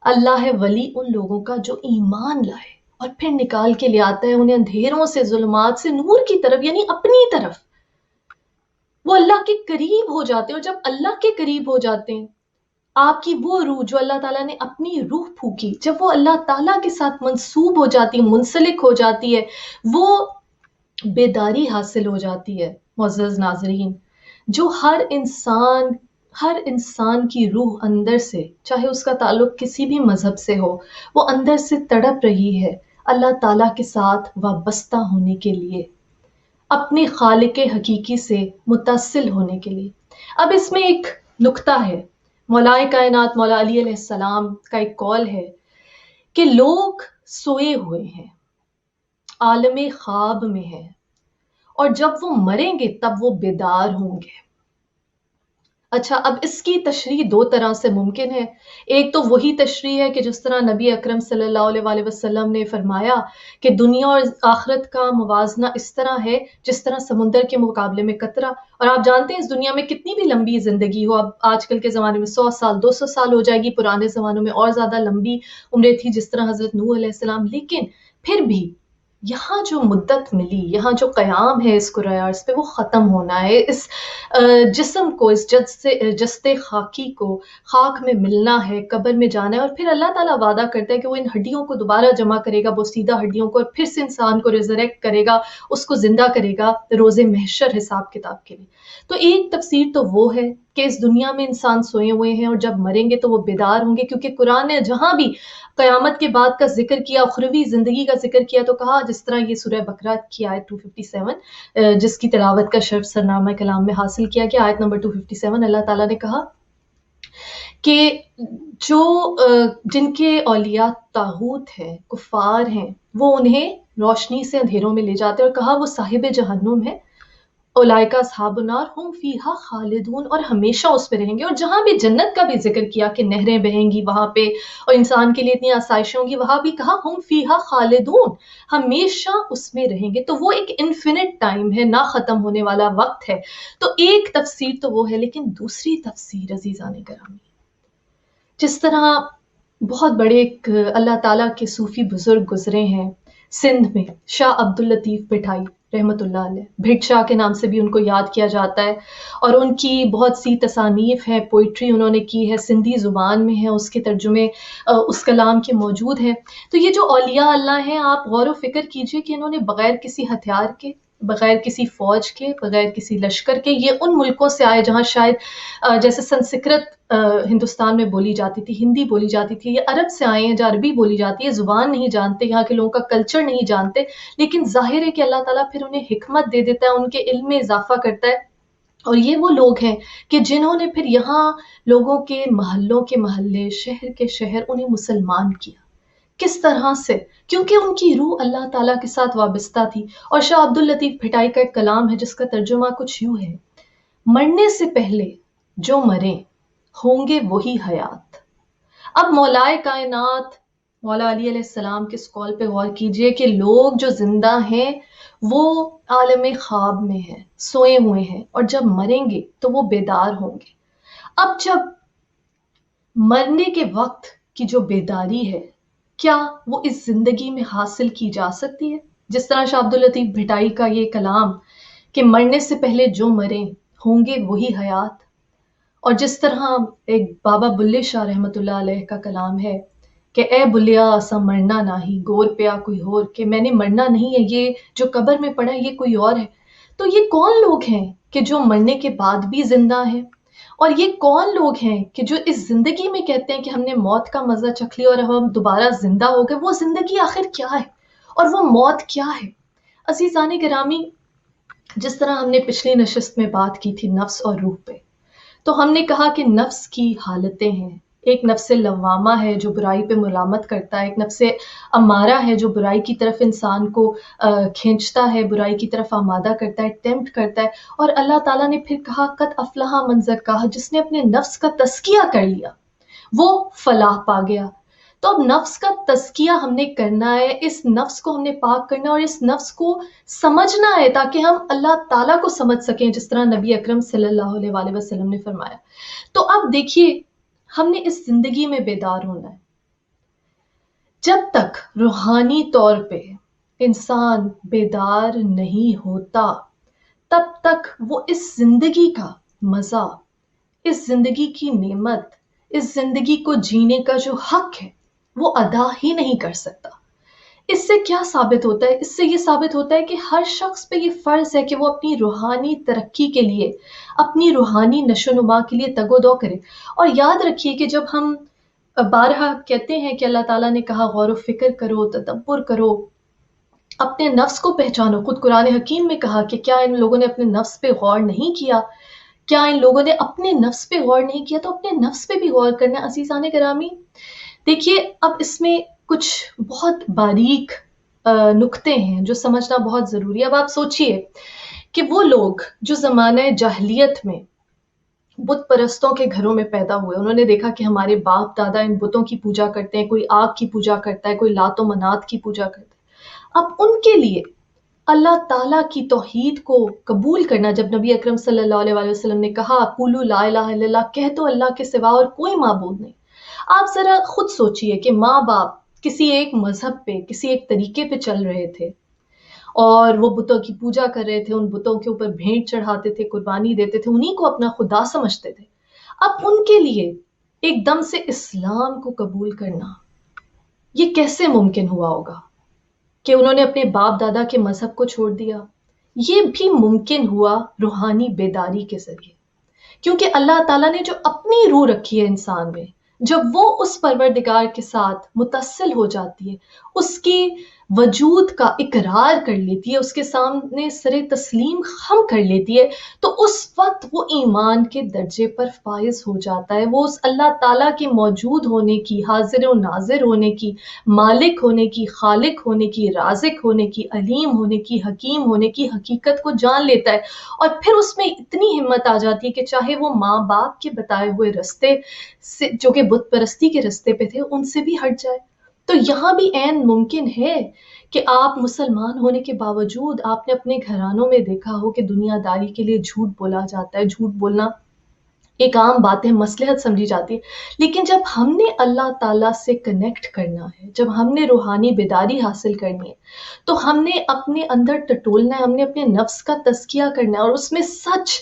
اللہ ہے ولی ان لوگوں کا جو ایمان لائے اور پھر نکال کے لے آتا ہے انہیں اندھیروں سے، ظلمات سے نور کی طرف، یعنی اپنی طرف. وہ اللہ کے قریب ہو جاتے ہیں، اور جب اللہ کے قریب ہو جاتے ہیں، آپ کی وہ روح جو اللہ تعالیٰ نے اپنی روح پھونکی، جب وہ اللہ تعالیٰ کے ساتھ منسوب ہو جاتی ہے، منسلک ہو جاتی ہے، وہ بیداری حاصل ہو جاتی ہے. معزز ناظرین، جو ہر انسان کی روح اندر سے، چاہے اس کا تعلق کسی بھی مذہب سے ہو، وہ اندر سے تڑپ رہی ہے اللہ تعالیٰ کے ساتھ وابستہ ہونے کے لیے، اپنے خالق حقیقی سے متصل ہونے کے لیے. اب اس میں ایک نکتہ ہے، مولائے کائنات مولا علی علیہ السلام کا ایک قول ہے کہ لوگ سوئے ہوئے ہیں، عالم خواب میں ہیں، اور جب وہ مریں گے تب وہ بیدار ہوں گے. اچھا، اب اس کی تشریح دو طرح سے ممکن ہے. ایک تو وہی تشریح ہے کہ جس طرح نبی اکرم صلی اللہ علیہ وآلہ وسلم نے فرمایا کہ دنیا اور آخرت کا موازنہ اس طرح ہے جس طرح سمندر کے مقابلے میں قطرہ. اور آپ جانتے ہیں اس دنیا میں کتنی بھی لمبی زندگی ہو، اب آج کل کے زمانے میں 100 سال 200 سال ہو جائے گی، پرانے زمانوں میں اور زیادہ لمبی عمریں تھی جس طرح حضرت نوح علیہ السلام. لیکن پھر بھی یہاں جو مدت ملی، یہاں جو قیام ہے اس کرۂ ارض پہ وہ ختم ہونا ہے، اس جسم کو، اس جسد خاکی کو خاک میں ملنا ہے، قبر میں جانا ہے، اور پھر اللہ تعالیٰ وعدہ کرتا ہے کہ وہ ان ہڈیوں کو دوبارہ جمع کرے گا، بوسیدہ ہڈیوں کو، اور پھر سے انسان کو ریزریکٹ کرے گا، اس کو زندہ کرے گا روز محشر حساب کتاب کے لیے۔ تو ایک تفسیر تو وہ ہے کہ اس دنیا میں انسان سوئے ہوئے ہیں اور جب مریں گے تو وہ بیدار ہوں گے، کیونکہ قرآن نے جہاں بھی قیامت کے بعد کا ذکر کیا، اخروی زندگی کا ذکر کیا، تو کہا، جس طرح یہ سورہ بقرہ کی آیت 257 جس کی تلاوت کا شرف سرنامہ کلام میں حاصل کیا گیا، آیت نمبر 257، اللہ تعالیٰ نے کہا کہ جو جن کے اولیاء طاغوت ہیں، کفار ہیں، وہ انہیں روشنی سے اندھیروں میں لے جاتے ہیں، اور کہا وہ صاحب جہنم ہے، اولئک اصحاب النار ہم فیہا خالدون، اور ہمیشہ اس پہ رہیں گے۔ اور جہاں بھی جنت کا بھی ذکر کیا کہ نہریں بہیں گی وہاں پہ اور انسان کے لیے اتنی آسائشیں ہوں گی، وہاں بھی کہا ہم فیہا خالدون، ہمیشہ اس میں رہیں گے۔ تو وہ ایک انفینٹ ٹائم ہے، نہ ختم ہونے والا وقت ہے۔ تو ایک تفسیر تو وہ ہے، لیکن دوسری تفسیر عزیزان گرامی، جس طرح بہت بڑے ایک اللہ تعالیٰ کے صوفی بزرگ گزرے ہیں سندھ میں، شاہ عبد اللطیف بھٹائی رحمۃ اللہ علیہ، بھٹ شاہ کے نام سے بھی ان کو یاد کیا جاتا ہے، اور ان کی بہت سی تصانیف ہیں، پوئٹری انہوں نے کی ہے، سندھی زبان میں ہے، اس کے ترجمے اس کلام کے موجود ہیں۔ تو یہ جو اولیاء اللہ ہیں، آپ غور و فکر کیجئے کہ انہوں نے بغیر کسی ہتھیار کے، بغیر کسی فوج کے، بغیر کسی لشکر کے، یہ ان ملکوں سے آئے جہاں شاید جیسے سنسکرت ہندوستان میں بولی جاتی تھی، ہندی بولی جاتی تھی، یہ عرب سے آئے ہیں جہاں عربی بولی جاتی ہے، زبان نہیں جانتے، یہاں کے لوگوں کا کلچر نہیں جانتے، لیکن ظاہر ہے کہ اللہ تعالیٰ پھر انہیں حکمت دے دیتا ہے، ان کے علم میں اضافہ کرتا ہے، اور یہ وہ لوگ ہیں کہ جنہوں نے پھر یہاں لوگوں کے محلوں کے محلے، شہر کے شہر انہیں مسلمان کیا۔ کس طرح سے؟ کیونکہ ان کی روح اللہ تعالیٰ کے ساتھ وابستہ تھی۔ اور شاہ عبد اللطیف بھٹائی کا ایک کلام ہے جس کا ترجمہ کچھ یوں ہے: مرنے سے پہلے جو مریں ہوں گے وہی حیات۔ اب مولائے کائنات مولا علی علیہ السلام کے اس قول پہ غور کیجئے کہ لوگ جو زندہ ہیں وہ عالم خواب میں ہیں، سوئے ہوئے ہیں، اور جب مریں گے تو وہ بیدار ہوں گے۔ اب جب مرنے کے وقت کی جو بیداری ہے، کیا وہ اس زندگی میں حاصل کی جا سکتی ہے؟ جس طرح شاہ عبد اللطیف بھٹائی کا یہ کلام کہ مرنے سے پہلے جو مریں ہوں گے وہی حیات، اور جس طرح ایک بابا بلے شاہ رحمۃ اللہ علیہ کا کلام ہے کہ اے بلیا اسا مرنا نہیں، گور پیا کوئی اور، کہ میں نے مرنا نہیں ہے، یہ جو قبر میں پڑا ہے یہ کوئی اور ہے۔ تو یہ کون لوگ ہیں کہ جو مرنے کے بعد بھی زندہ ہیں؟ اور یہ کون لوگ ہیں کہ جو اس زندگی میں کہتے ہیں کہ ہم نے موت کا مزہ چکھ لیا اور اب ہم دوبارہ زندہ ہو گئے؟ وہ زندگی آخر کیا ہے اور وہ موت کیا ہے؟ عزیزان گرامی، جس طرح ہم نے پچھلی نشست میں بات کی تھی نفس اور روح پہ، تو ہم نے کہا کہ نفس کی حالتیں ہیں، ایک نفس لوامہ ہے جو برائی پہ ملامت کرتا ہے، ایک نفس امارہ ہے جو برائی کی طرف انسان کو کھینچتا ہے، برائی کی طرف آمادہ کرتا ہے، ٹیمپٹ کرتا ہے، اور اللہ تعالیٰ نے پھر کہا قد افلح من زکاہا، جس نے اپنے نفس کا تزکیہ کر لیا وہ فلاح پا گیا۔ تو اب نفس کا تزکیہ ہم نے کرنا ہے، اس نفس کو ہم نے پاک کرنا ہے، اور اس نفس کو سمجھنا ہے تاکہ ہم اللہ تعالیٰ کو سمجھ سکیں، جس طرح نبی اکرم صلی اللہ علیہ وآلہ وسلم نے فرمایا۔ تو اب دیکھیے، ہم نے اس زندگی میں بیدار ہونا ہے۔ جب تک روحانی طور پہ انسان بیدار نہیں ہوتا، تب تک وہ اس زندگی کا مزہ، اس زندگی کی نعمت، اس زندگی کو جینے کا جو حق ہے وہ ادا ہی نہیں کر سکتا۔ اس سے کیا ثابت ہوتا ہے؟ اس سے یہ ثابت ہوتا ہے کہ ہر شخص پہ یہ فرض ہے کہ وہ اپنی روحانی ترقی کے لیے، اپنی روحانی نشو و نما کے لیے تگ و دو کرے۔ اور یاد رکھیے کہ جب ہم بارہا کہتے ہیں کہ اللہ تعالیٰ نے کہا غور و فکر کرو، تدبر کرو، اپنے نفس کو پہچانو، خود قرآن حکیم میں کہا کہ کیا ان لوگوں نے اپنے نفس پہ غور نہیں کیا؟ کیا ان لوگوں نے اپنے نفس پہ غور نہیں کیا؟ تو اپنے نفس پہ بھی غور کرنا ہے عزیزان گرامی۔ دیکھیے، اب اس میں کچھ بہت باریک نکتے ہیں جو سمجھنا بہت ضروری ہے۔ اب آپ سوچئے کہ وہ لوگ جو زمانہ جاہلیت میں بت پرستوں کے گھروں میں پیدا ہوئے، انہوں نے دیکھا کہ ہمارے باپ دادا ان بتوں کی پوجا کرتے ہیں، کوئی آگ کی پوجا کرتا ہے، کوئی لات و منات کی پوجا کرتا ہے۔ اب ان کے لیے اللہ تعالیٰ کی توحید کو قبول کرنا، جب نبی اکرم صلی اللہ علیہ وآلہ وسلم نے کہا قولوا لا الہ الا اللہ، کہہ دو اللہ کے سوا اور کوئی معبود نہیں، آپ ذرا خود سوچئے کہ ماں باپ کسی ایک مذہب پہ، کسی ایک طریقے پہ چل رہے تھے، اور وہ بتوں کی پوجا کر رہے تھے، ان بتوں کے اوپر بھینٹ چڑھاتے تھے، قربانی دیتے تھے، انہیں کو اپنا خدا سمجھتے تھے۔ اب ان کے لیے ایک دم سے اسلام کو قبول کرنا یہ کیسے ممکن ہوا ہوگا کہ انہوں نے اپنے باپ دادا کے مذہب کو چھوڑ دیا؟ یہ بھی ممکن ہوا روحانی بیداری کے ذریعے، کیونکہ اللہ تعالیٰ نے جو اپنی روح رکھی ہے انسان میں، جب وہ اس پروردگار کے ساتھ متصل ہو جاتی ہے، اس کی وجود کا اقرار کر لیتی ہے، اس کے سامنے سر تسلیم خم کر لیتی ہے، تو اس وقت وہ ایمان کے درجے پر فائز ہو جاتا ہے۔ وہ اس اللہ تعالیٰ کے موجود ہونے کی، حاضر و ناظر ہونے کی، مالک ہونے کی، خالق ہونے کی، رازق ہونے کی، علیم ہونے کی، حکیم ہونے کی حقیقت کو جان لیتا ہے، اور پھر اس میں اتنی ہمت آ جاتی ہے کہ چاہے وہ ماں باپ کے بتائے ہوئے رستے سے، جو کہ بت پرستی کے رستے پہ تھے، ان سے بھی ہٹ جائے۔ تو یہاں بھی عین ممکن ہے کہ آپ مسلمان ہونے کے باوجود آپ نے اپنے گھرانوں میں دیکھا ہو کہ دنیا داری کے لیے جھوٹ بولا جاتا ہے، جھوٹ بولنا ایک عام بات ہے، مصلحت سمجھی جاتی ہے، لیکن جب ہم نے اللہ تعالیٰ سے کنیکٹ کرنا ہے، جب ہم نے روحانی بیداری حاصل کرنی ہے، تو ہم نے اپنے اندر ٹٹولنا ہے، ہم نے اپنے نفس کا تزکیہ کرنا ہے، اور اس میں سچ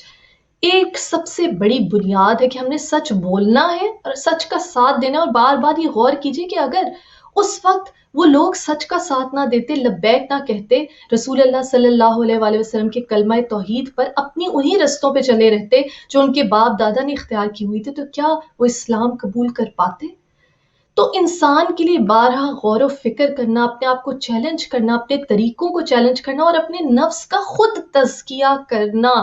ایک سب سے بڑی بنیاد ہے کہ ہم نے سچ بولنا ہے اور سچ کا ساتھ دینا ہے۔ اور بار بار یہ غور کیجئے کہ اگر اس وقت وہ لوگ سچ کا ساتھ نہ دیتے، لبیک نہ کہتے، رسول اللہ صلی اللہ علیہ وآلہ وسلم کے کلمہ توحید پر اپنی انہی رستوں پہ چلے رہتے جو ان کے باپ دادا نے اختیار کی ہوئی تھی، تو کیا وہ اسلام قبول کر پاتے؟ تو انسان کے لیے بارہا غور و فکر کرنا، اپنے آپ کو چیلنج کرنا، اپنے طریقوں کو چیلنج کرنا، اور اپنے نفس کا خود تزکیہ کرنا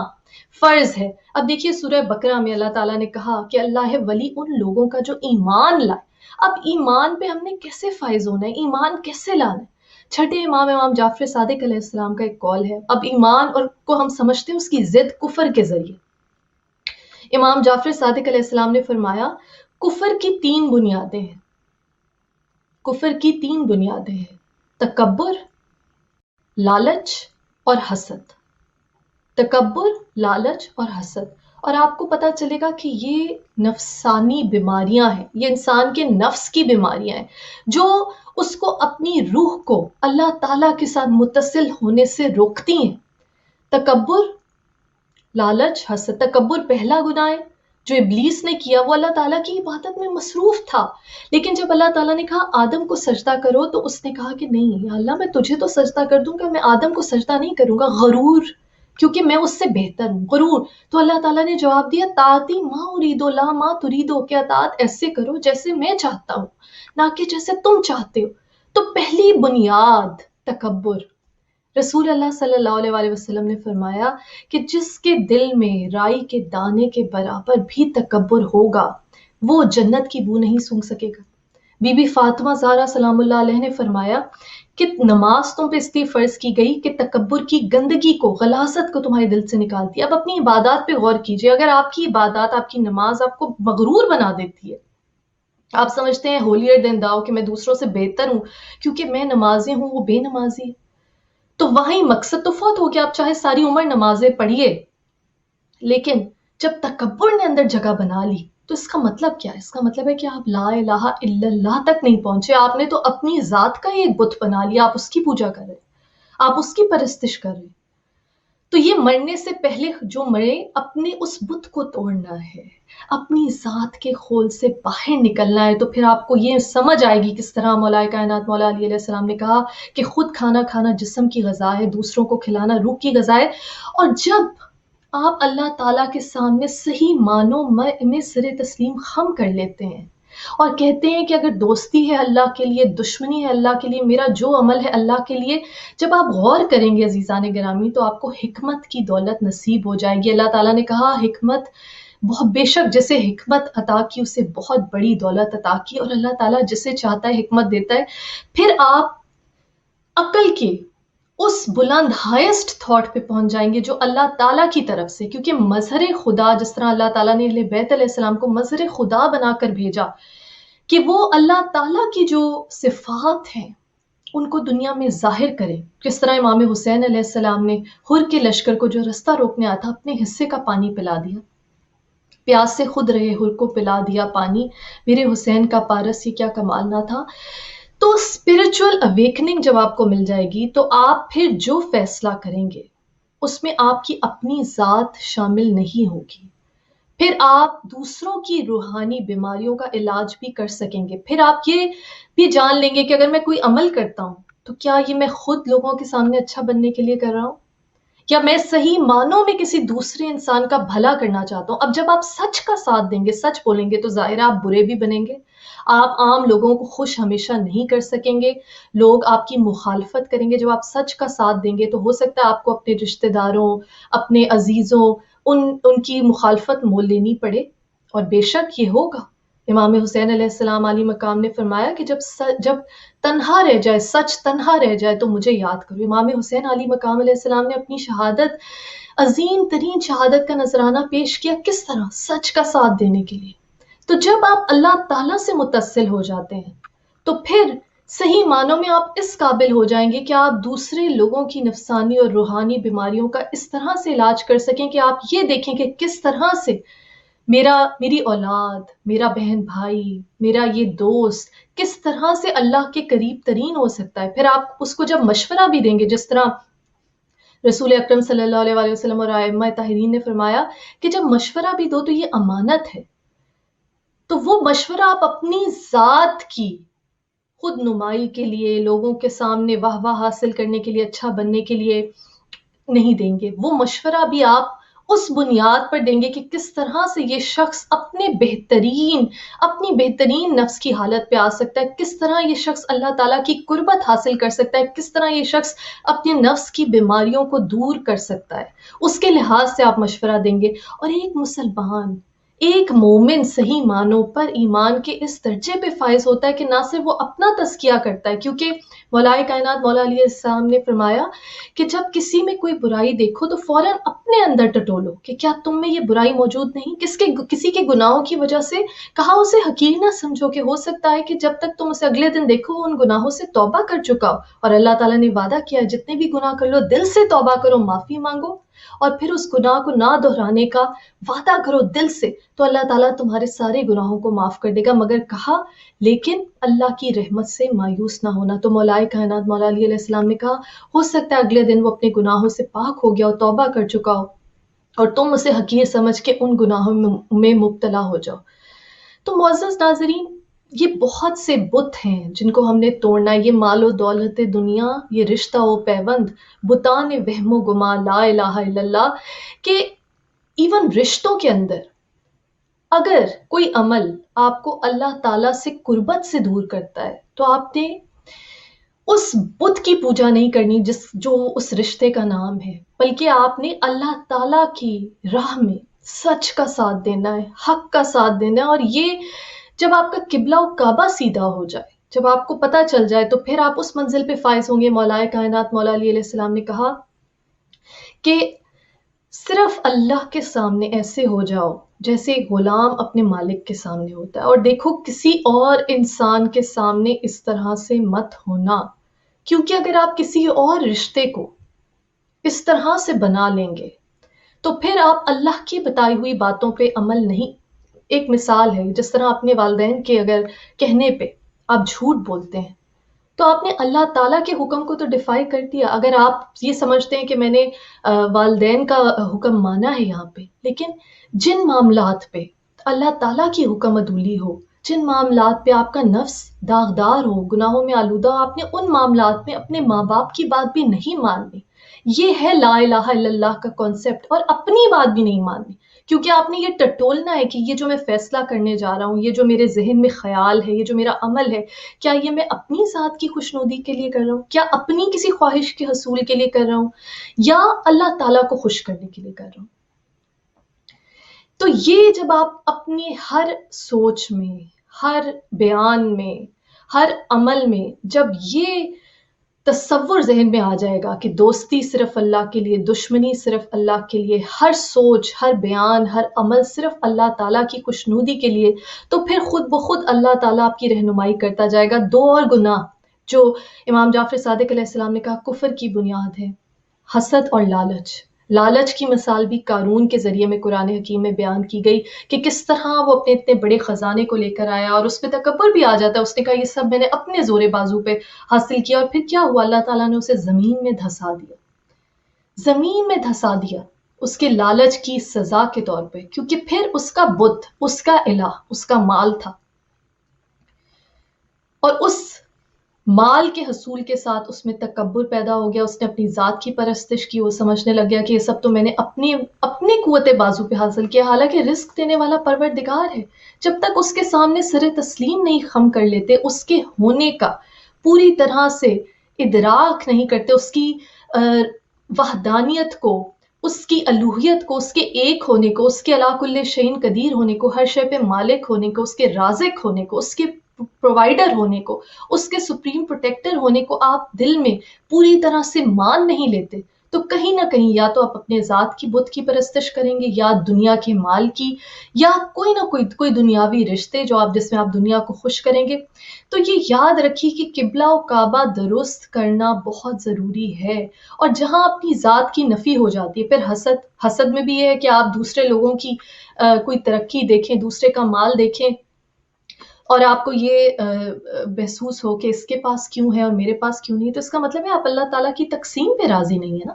فرض ہے۔ اب دیکھیے سورہ بقرہ میں اللہ تعالیٰ نے کہا کہ اللہ ہے ولی ان لوگوں کا جو ایمان لائے۔ اب ایمان پہ ہم نے کیسے فائز ہونا ہے؟ ایمان کیسے لانا ہے؟ چھٹے امام جعفر صادق علیہ السلام کا ایک قول ہے۔ اب ایمان اور کو ہم سمجھتے ہیں اس کی ضد کفر کے ذریعے۔ امام جعفر صادق علیہ السلام نے فرمایا کفر کی 3 بنیادیں ہیں، کفر کی 3 بنیادیں ہیں: تکبر، لالچ اور حسد۔ تکبر، لالچ اور حسد۔ اور آپ کو پتا چلے گا کہ یہ نفسانی بیماریاں ہیں، یہ انسان کے نفس کی بیماریاں ہیں جو اس کو اپنی روح کو اللہ تعالیٰ کے ساتھ متصل ہونے سے روکتی ہیں۔ تکبر، لالچ، حسد۔ تکبر پہلا گناہ ہے جو ابلیس نے کیا، وہ اللہ تعالیٰ کی عبادت میں مصروف تھا، لیکن جب اللہ تعالیٰ نے کہا آدم کو سجدہ کرو تو اس نے کہا کہ نہیں یا اللہ، میں تجھے تو سجدہ کر دوں گا، میں آدم کو سجدہ نہیں کروں گا۔ غرور، کیونکہ میں اس سے بہتر ہوں، غرور۔ تو اللہ تعالیٰ نے جواب دیا طاعتی ما اریدو لا ما تریدو، کہ اطاعت ایسے کرو جیسے میں چاہتا ہوں، نہ کہ جیسے تم چاہتے ہو۔ تو پہلی بنیاد تکبر۔ رسول اللہ صلی اللہ علیہ وآلہ وسلم نے فرمایا کہ جس کے دل میں رائی کے دانے کے برابر بھی تکبر ہوگا وہ جنت کی بو نہیں سونگھ سکے گا۔ بی بی فاطمہ زہرا سلام اللہ علیہ نے فرمایا کہ نماز تم پہ اس لیے فرض کی گئی کہ تکبر کی گندگی کو، غلاظت کو تمہارے دل سے نکالتی ہے۔ اب اپنی عبادات پہ غور کیجئے، اگر آپ کی عبادات، آپ کی نماز آپ کو مغرور بنا دیتی ہے، آپ سمجھتے ہیں holier than thou کہ میں دوسروں سے بہتر ہوں کیونکہ میں نمازی ہوں، وہ بے نمازی ہے، تو وہیں مقصد تو فوت ہو گیا۔ آپ چاہے ساری عمر نمازیں پڑھیے، لیکن جب تکبر نے اندر جگہ بنا لی تو اس کا مطلب کیا ہے؟ اس کا مطلب ہے کہ آپ لا الہ الا اللہ تک نہیں پہنچے، آپ نے تو اپنی ذات کا ہی ایک بت بنا لیا، آپ اس کی پوجا کر رہے، آپ اس کی پرستش کر رہے۔ تو یہ مرنے سے پہلے جو مرے اپنے اس بت کو توڑنا ہے، اپنی ذات کے خول سے باہر نکلنا ہے، تو پھر آپ کو یہ سمجھ آئے گی کس طرح مولا کائنات مولا علی علیہ السلام نے کہا کہ خود کھانا کھانا جسم کی غذا ہے، دوسروں کو کھلانا روح کی غذا ہے۔ اور جب آپ اللہ تعالیٰ کے سامنے صحیح معنوں میں سر تسلیم خم کر لیتے ہیں اور کہتے ہیں کہ اگر دوستی ہے اللہ کے لیے، دشمنی ہے اللہ کے لیے، میرا جو عمل ہے اللہ کے لیے، جب آپ غور کریں گے عزیزان گرامی تو آپ کو حکمت کی دولت نصیب ہو جائے گی۔ اللہ تعالیٰ نے کہا حکمت بہت، بے شک جسے حکمت عطا کی اسے بہت بڑی دولت عطا کی، اور اللہ تعالیٰ جسے چاہتا ہے حکمت دیتا ہے۔ پھر آپ عقل کے اس بلند ہائیسٹ تھاٹ پہ پہنچ جائیں گے جو اللہ تعالیٰ کی طرف سے، کیونکہ مظہر خدا، جس طرح اللہ تعالیٰ نے اہل بیت علیہ السلام کو مظہر خدا بنا کر بھیجا کہ وہ اللہ تعالیٰ کی جو صفات ہیں ان کو دنیا میں ظاہر کرے، کس طرح امام حسین علیہ السلام نے حر کے لشکر کو جو رستہ روکنے آیا تھا اپنے حصے کا پانی پلا دیا، پیاس سے خود رہے حر کو پلا دیا پانی۔ میرے حسین کا پارس یہ کیا کمال نہ تھا۔ تو اسپرچل اویکننگ جب آپ کو مل جائے گی تو آپ پھر جو فیصلہ کریں گے اس میں آپ کی اپنی ذات شامل نہیں ہوگی. پھر آپ دوسروں کی روحانی بیماریوں کا علاج بھی کر سکیں گے. پھر آپ یہ بھی جان لیں گے کہ اگر میں کوئی عمل کرتا ہوں تو کیا یہ میں خود لوگوں کے سامنے اچھا بننے کے لیے کر رہا ہوں یا میں صحیح معنوں میں کسی دوسرے انسان کا بھلا کرنا چاہتا ہوں. اب جب آپ سچ کا ساتھ دیں گے، سچ بولیں گے، تو ظاہر ہے آپ برے بھی بنیں گے. آپ عام لوگوں کو خوش ہمیشہ نہیں کر سکیں گے. لوگ آپ کی مخالفت کریں گے. جب آپ سچ کا ساتھ دیں گے تو ہو سکتا ہے آپ کو اپنے رشتہ داروں، اپنے عزیزوں، ان کی مخالفت مول لینی پڑے، اور بے شک یہ ہوگا. امام حسین علیہ السلام علی مقام نے فرمایا کہ جب تنہا رہ جائے، سچ تنہا رہ جائے تو مجھے یاد کرو. امام حسین علی مقام علیہ السلام نے اپنی شہادت، عظیم ترین شہادت کا نذرانہ پیش کیا کس طرح؟ سچ کا ساتھ دینے کے لیے. تو جب آپ اللہ تعالیٰ سے متصل ہو جاتے ہیں تو پھر صحیح معنوں میں آپ اس قابل ہو جائیں گے کہ آپ دوسرے لوگوں کی نفسانی اور روحانی بیماریوں کا اس طرح سے علاج کر سکیں کہ آپ یہ دیکھیں کہ کس طرح سے میری اولاد، میرا بہن بھائی، میرا یہ دوست کس طرح سے اللہ کے قریب ترین ہو سکتا ہے. پھر آپ اس کو جب مشورہ بھی دیں گے، جس طرح رسول اکرم صلی اللہ علیہ وآلہ وسلم اور ائمہ طاہرین نے فرمایا کہ جب مشورہ بھی دو تو یہ امانت ہے. تو وہ مشورہ آپ اپنی ذات کی خود نمائی کے لیے، لوگوں کے سامنے واہ واہ حاصل کرنے کے لیے، اچھا بننے کے لیے نہیں دیں گے. وہ مشورہ بھی آپ اس بنیاد پر دیں گے کہ کس طرح سے یہ شخص اپنی بہترین نفس کی حالت پہ آ سکتا ہے، کس طرح یہ شخص اللہ تعالیٰ کی قربت حاصل کر سکتا ہے، کس طرح یہ شخص اپنے نفس کی بیماریوں کو دور کر سکتا ہے. اس کے لحاظ سے آپ مشورہ دیں گے. اور ایک مسلمان، ایک مومن صحیح معنوں پر ایمان کے اس درجے پہ فائز ہوتا ہے کہ نہ صرف وہ اپنا تزکیہ کرتا ہے، کیونکہ مولائے کائنات مولا علیہ السلام نے فرمایا کہ جب کسی میں کوئی برائی دیکھو تو فوراً اپنے اندر ٹٹولو کہ کیا تم میں یہ برائی موجود نہیں. کسی کے گناہوں کی وجہ سے کہا اسے حقیر نہ سمجھو، کہ ہو سکتا ہے کہ جب تک تم اسے اگلے دن دیکھو وہ ان گناہوں سے توبہ کر چکا ہو. اور اللہ تعالیٰ نے وعدہ کیا ہے جتنے بھی گناہ کر لو دل سے توبہ کرو، معافی مانگو اور پھر اس گناہ کو نہ دہرانے کا وعدہ کرو دل سے، تو اللہ تعالیٰ تمہارے سارے گناہوں کو معاف کر دے گا. مگر کہا لیکن اللہ کی رحمت سے مایوس نہ ہونا. تو مولائے کائنات مولا علی علیہ السلام نے کہا ہو سکتا ہے اگلے دن وہ اپنے گناہوں سے پاک ہو گیا ہو، توبہ کر چکا ہو، اور تم اسے حقیر سمجھ کے ان گناہوں میں مبتلا ہو جاؤ. تو معزز ناظرین، یہ بہت سے بت ہیں جن کو ہم نے توڑنا ہے. یہ مال و دولت دنیا، یہ رشتہ و پیوند، بتان وہم و گما، لا الہ الا اللہ. کہ ایون رشتوں کے اندر اگر کوئی عمل آپ کو اللہ تعالیٰ سے قربت سے دور کرتا ہے تو آپ نے اس بت کی پوجا نہیں کرنی جو اس رشتے کا نام ہے، بلکہ آپ نے اللہ تعالیٰ کی راہ میں سچ کا ساتھ دینا ہے، حق کا ساتھ دینا ہے. اور یہ جب آپ کا قبلہ و کعبہ سیدھا ہو جائے، جب آپ کو پتہ چل جائے، تو پھر آپ اس منزل پہ فائز ہوں گے. مولائے کائنات مولا علی علیہ السلام نے کہا کہ صرف اللہ کے سامنے ایسے ہو جاؤ جیسے غلام اپنے مالک کے سامنے ہوتا ہے، اور دیکھو کسی اور انسان کے سامنے اس طرح سے مت ہونا. کیونکہ اگر آپ کسی اور رشتے کو اس طرح سے بنا لیں گے تو پھر آپ اللہ کی بتائی ہوئی باتوں پہ عمل نہیں. ایک مثال ہے، جس طرح اپنے والدین کے اگر کہنے پہ آپ جھوٹ بولتے ہیں تو آپ نے اللہ تعالیٰ کے حکم کو تو ڈیفائی کر دیا. اگر آپ یہ سمجھتے ہیں کہ میں نے والدین کا حکم مانا ہے یہاں پہ، لیکن جن معاملات پہ اللہ تعالیٰ کی حکم عدولی ہو، جن معاملات پہ آپ کا نفس داغدار ہو، گناہوں میں آلودہ ہو، آپ نے ان معاملات میں اپنے ماں باپ کی بات بھی نہیں ماننی. یہ ہے لا الہ الا اللہ کا کانسیپٹ. اور اپنی بات بھی نہیں ماننی، کیونکہ آپ نے یہ ٹٹولنا ہے کہ یہ جو میں فیصلہ کرنے جا رہا ہوں، یہ جو میرے ذہن میں خیال ہے، یہ جو میرا عمل ہے، کیا یہ میں اپنی ذات کی خوشنودی کے لیے کر رہا ہوں، کیا اپنی کسی خواہش کے حصول کے لیے کر رہا ہوں، یا اللہ تعالیٰ کو خوش کرنے کے لیے کر رہا ہوں. تو یہ جب آپ اپنی ہر سوچ میں، ہر بیان میں، ہر عمل میں جب یہ تصور ذہن میں آ جائے گا کہ دوستی صرف اللہ کے لیے، دشمنی صرف اللہ کے لیے، ہر سوچ، ہر بیان، ہر عمل صرف اللہ تعالیٰ کی خوشنودی کے لیے، تو پھر خود بخود اللہ تعالیٰ آپ کی رہنمائی کرتا جائے گا. دو اور گناہ جو امام جعفر صادق علیہ السلام نے کہا کفر کی بنیاد ہے، حسد اور لالچ. لالچ کی مثال بھی قارون کے ذریعے میں قرآن حکیم میں بیان کی گئی کہ کس طرح وہ اپنے اتنے بڑے خزانے کو لے کر آیا اور اس پہ تکبر بھی آ جاتا ہے. اس نے کہا یہ سب میں نے اپنے زور بازو پہ حاصل کیا. اور پھر کیا ہوا؟ اللہ تعالیٰ نے اسے زمین میں دھسا دیا، زمین میں دھسا دیا اس کے لالچ کی سزا کے طور پہ، کیونکہ پھر اس کا بت، اس کا الہ، اس کا مال تھا، اور اس مال کے حصول کے ساتھ اس میں تکبر پیدا ہو گیا. اس نے اپنی ذات کی پرستش کی. وہ سمجھنے لگ گیا کہ یہ سب تو میں نے اپنی قوت بازو پہ حاصل کیا، حالانکہ رزق دینے والا پروردگار ہے. جب تک اس کے سامنے سر تسلیم نہیں خم کر لیتے، اس کے ہونے کا پوری طرح سے ادراک نہیں کرتے، اس کی وحدانیت کو، اس کی الوہیت کو، اس کے ایک ہونے کو، اس کے علی کل شیء قدیر ہونے کو، ہر شے پہ مالک ہونے کو، اس کے رازق ہونے کو، اس کے پرووائڈر ہونے کو، اس کے سپریم پروٹیکٹر ہونے کو آپ دل میں پوری طرح سے مان نہیں لیتے، تو کہیں نہ کہیں یا تو آپ اپنے ذات کی بت کی پرستش کریں گے، یا دنیا کے مال کی، یا کوئی نہ کوئی دنیاوی رشتے جس میں آپ دنیا کو خوش کریں گے. تو یہ یاد رکھیے کہ قبلہ و کعبہ درست کرنا بہت ضروری ہے. اور جہاں اپنی ذات کی نفی ہو جاتی ہے، پھر حسد میں بھی یہ ہے کہ آپ دوسرے لوگوں کی کوئی ترقی دیکھیں، دوسرے کا مال دیکھیں، اور آپ کو یہ محسوس ہو کہ اس کے پاس کیوں ہے اور میرے پاس کیوں نہیں، تو اس کا مطلب ہے آپ اللہ تعالیٰ کی تقسیم پہ راضی نہیں ہے نا.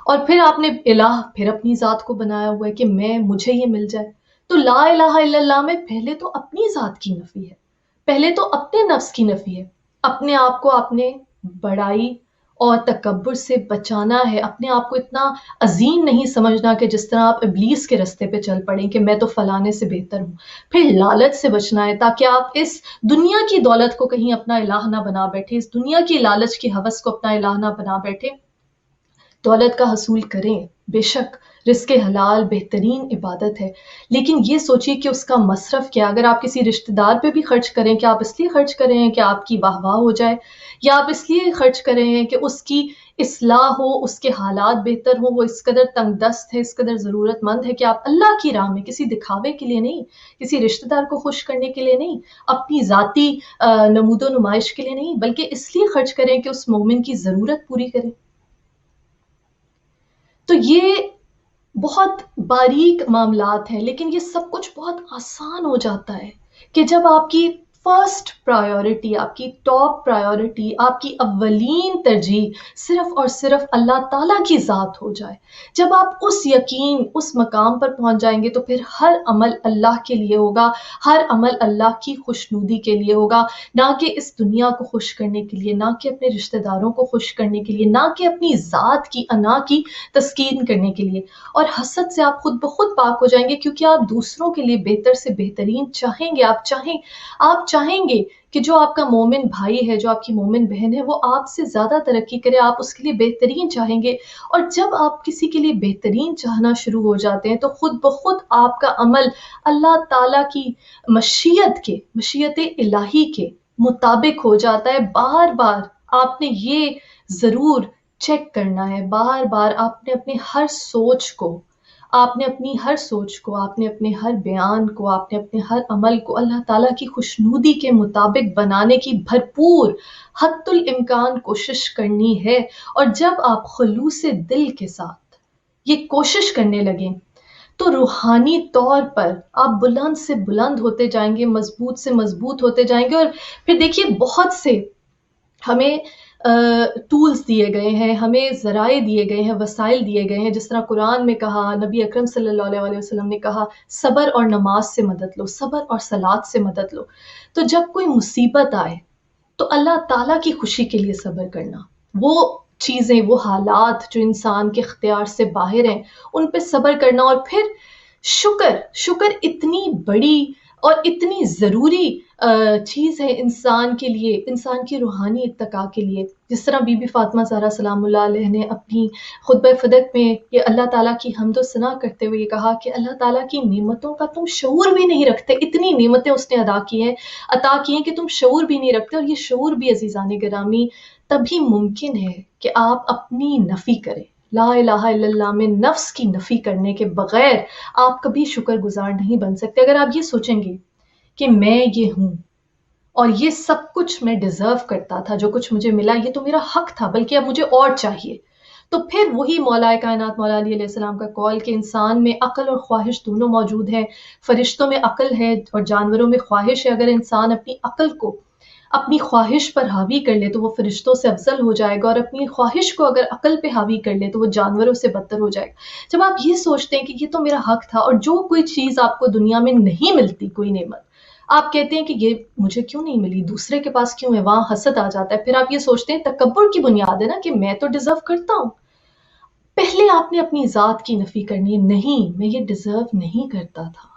اور پھر آپ نے الہ پھر اپنی ذات کو بنایا ہوا ہے کہ مجھے یہ مل جائے. تو لا الہ الا اللہ میں پہلے تو اپنی ذات کی نفی ہے، پہلے تو اپنے نفس کی نفی ہے. اپنے آپ کو آپ نے بڑائی اور تکبر سے بچانا ہے. اپنے آپ کو اتنا عظیم نہیں سمجھنا کہ جس طرح آپ ابلیس کے رستے پہ چل پڑیں کہ میں تو فلانے سے بہتر ہوں. پھر لالچ سے بچنا ہے تاکہ آپ اس دنیا کی دولت کو کہیں اپنا الہ نہ بنا بیٹھے، اس دنیا کی لالچ کی ہوس کو اپنا الہ نہ بنا بیٹھے. دولت کا حصول کریں، بے شک رزق حلال بہترین عبادت ہے، لیکن یہ سوچیے کہ اس کا مصرف کیا. اگر آپ کسی رشتہ دار پہ بھی خرچ کریں کہ آپ اس لیے خرچ کریں ہیں کہ آپ کی واہ واہ ہو جائے، یا آپ اس لیے خرچ کریں ہیں کہ اس کی اصلاح ہو، اس کے حالات بہتر ہوں، وہ اس قدر تنگ دست ہے، اس قدر ضرورت مند ہے، کہ آپ اللہ کی راہ میں کسی دکھاوے کے لیے نہیں، کسی رشتہ دار کو خوش کرنے کے لیے نہیں، اپنی ذاتی نمود و نمائش کے لیے نہیں، بلکہ اس لیے خرچ کریں کہ اس مومن کی ضرورت پوری کریں. تو یہ بہت باریک معاملات ہیں، لیکن یہ سب کچھ بہت آسان ہو جاتا ہے کہ جب آپ کی فرسٹ پرائیورٹی، آپ کی ٹاپ پرائیورٹی، آپ کی اولین ترجیح صرف اور صرف اللہ تعالیٰ کی ذات ہو جائے. جب آپ اس یقین، اس مقام پر پہنچ جائیں گے تو پھر ہر عمل اللہ کے لیے ہوگا، ہر عمل اللہ کی خوشنودی کے لیے ہوگا، نہ کہ اس دنیا کو خوش کرنے کے لیے، نہ کہ اپنے رشتہ داروں کو خوش کرنے کے لیے، نہ کہ اپنی ذات کی انا کی تسکین کرنے کے لیے. اور حسد سے آپ خود بخود پاک ہو جائیں گے، کیونکہ آپ دوسروں کے لیے بہتر سے بہترین چاہیں گے. آپ چاہیں گے کہ جو آپ کا مومن بھائی ہے، جو آپ کی مومن بہن ہے، وہ آپ سے زیادہ ترقی کرے، آپ اس کے لیے بہترین چاہیں گے. اور جب آپ کسی کے لیے بہترین چاہنا شروع ہو جاتے ہیں تو خود بخود آپ کا عمل اللہ تعالیٰ کی مشیت الہی کے مطابق ہو جاتا ہے. بار بار آپ نے یہ ضرور چیک کرنا ہے، بار بار آپ نے اپنے ہر سوچ کو، آپ نے اپنی ہر سوچ کو، آپ نے اپنے ہر بیان کو، آپ نے اپنے ہر عمل کو اللہ تعالیٰ کی خوشنودی کے مطابق بنانے کی بھرپور حد الامکان کوشش کرنی ہے. اور جب آپ خلوص دل کے ساتھ یہ کوشش کرنے لگیں تو روحانی طور پر آپ بلند سے بلند ہوتے جائیں گے، مضبوط سے مضبوط ہوتے جائیں گے. اور پھر دیکھیے بہت سے ہمیں ٹولز دیے گئے ہیں، ہمیں ذرائع دیے گئے ہیں، وسائل دیے گئے ہیں. جس طرح قرآن میں کہا، نبی اکرم صلی اللہ علیہ وسلم نے کہا، صبر اور نماز سے مدد لو، صبر اور صلات سے مدد لو. تو جب کوئی مصیبت آئے تو اللہ تعالیٰ کی خوشی کے لیے صبر کرنا، وہ چیزیں، وہ حالات جو انسان کے اختیار سے باہر ہیں ان پہ صبر کرنا. اور پھر شکر اتنی بڑی اور اتنی ضروری چیز ہے انسان کے لیے، انسان کی روحانی ارتقاء کے لیے. جس طرح بی بی فاطمہ زہرا سلام اللہ علیہ نے اپنی خطبہ فدق میں یہ اللہ تعالیٰ کی حمد و ثنا کرتے ہوئے یہ کہا کہ اللہ تعالیٰ کی نعمتوں کا تم شعور بھی نہیں رکھتے. اتنی نعمتیں اس نے عطا کی ہیں کہ تم شعور بھی نہیں رکھتے. اور یہ شعور بھی عزیزان گرامی تبھی ممکن ہے کہ آپ اپنی نفی کریں. لا الہ الا اللہ میں نفس کی نفی کرنے کے بغیر آپ کبھی شکر گزار نہیں بن سکتے. اگر آپ یہ سوچیں گے کہ میں یہ ہوں اور یہ سب کچھ میں ڈیزرو کرتا تھا، جو کچھ مجھے ملا یہ تو میرا حق تھا، بلکہ اب مجھے اور چاہیے، تو پھر وہی مولا کائنات مولا علی علیہ السلام کا قول کہ انسان میں عقل اور خواہش دونوں موجود ہیں، فرشتوں میں عقل ہے اور جانوروں میں خواہش ہے. اگر انسان اپنی عقل کو اپنی خواہش پر حاوی کر لے تو وہ فرشتوں سے افضل ہو جائے گا، اور اپنی خواہش کو اگر عقل پہ حاوی کر لے تو وہ جانوروں سے بدتر ہو جائے گا. جب آپ یہ سوچتے ہیں کہ یہ تو میرا حق تھا، اور جو کوئی چیز آپ کو دنیا میں نہیں ملتی، کوئی نعمت آپ کہتے ہیں کہ یہ مجھے کیوں نہیں ملی، دوسرے کے پاس کیوں ہے، وہاں حسد آ جاتا ہے. پھر آپ یہ سوچتے ہیں تکبر کی بنیاد ہے نا کہ میں تو ڈیزرو کرتا ہوں. پہلے آپ نے اپنی ذات کی نفی کرنی ہے، نہیں میں یہ ڈیزرو نہیں کرتا تھا،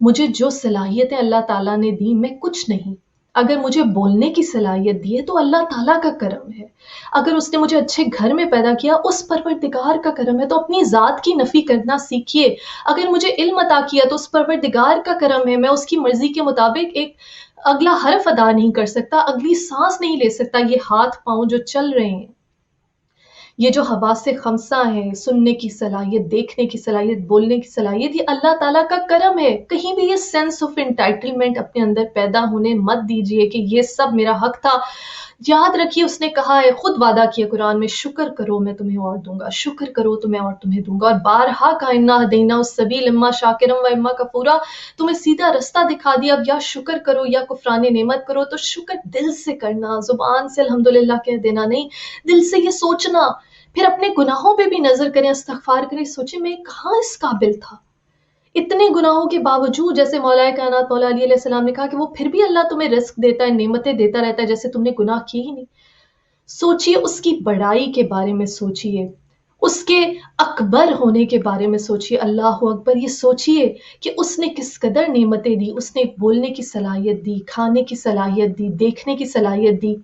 مجھے جو صلاحیتیں اللہ تعالیٰ نے دی میں کچھ نہیں. اگر مجھے بولنے کی صلاحیت دی ہے تو اللہ تعالیٰ کا کرم ہے. اگر اس نے مجھے اچھے گھر میں پیدا کیا اس پروردگار کا کرم ہے. تو اپنی ذات کی نفی کرنا سیکھیے. اگر مجھے علم عطا کیا تو اس پروردگار کا کرم ہے. میں اس کی مرضی کے مطابق ایک اگلا حرف ادا نہیں کر سکتا، اگلی سانس نہیں لے سکتا. یہ ہاتھ پاؤں جو چل رہے ہیں، یہ جو حواس خمسہ ہیں، سننے کی صلاحیت، دیکھنے کی صلاحیت، بولنے کی صلاحیت، یہ اللہ تعالیٰ کا کرم ہے. کہیں بھی یہ سینس آف انٹائٹلمنٹ اپنے اندر پیدا ہونے مت دیجئے کہ یہ سب میرا حق تھا. یاد رکھیے اس نے کہا ہے، خود وعدہ کیا قرآن میں، شکر کرو میں تمہیں اور دوں گا، شکر کرو تو میں اور تمہیں دوں گا. اور بارہا کہا انا ہدینا السبیل اما شاکرا و اما کفورا، تمہیں سیدھا رستہ دکھا دیا. اب یا شکر کرو یا کفران نعمت کرو. تو شکر دل سے کرنا، زبان سے الحمدللہ کہہ دینا نہیں، دل سے یہ سوچنا. پھر اپنے گناہوں پہ بھی نظر کریں، استغفار کریں، سوچیں میں کہاں اس قابل تھا. اتنے گناہوں کے باوجود، جیسے مولا کائنات مولا علی علیہ السلام نے کہا کہ وہ پھر بھی اللہ تمہیں رزق دیتا ہے، نعمتیں دیتا رہتا ہے جیسے تم نے گناہ کیے ہی نہیں. سوچئے اس کی بڑائی کے بارے میں، سوچئے اس کے اکبر ہونے کے بارے میں، سوچئے اللہ اکبر. یہ سوچئے کہ اس نے کس قدر نعمتیں دی. اس نے بولنے کی صلاحیت دی، کھانے کی صلاحیت دی، دیکھنے کی صلاحیت دی.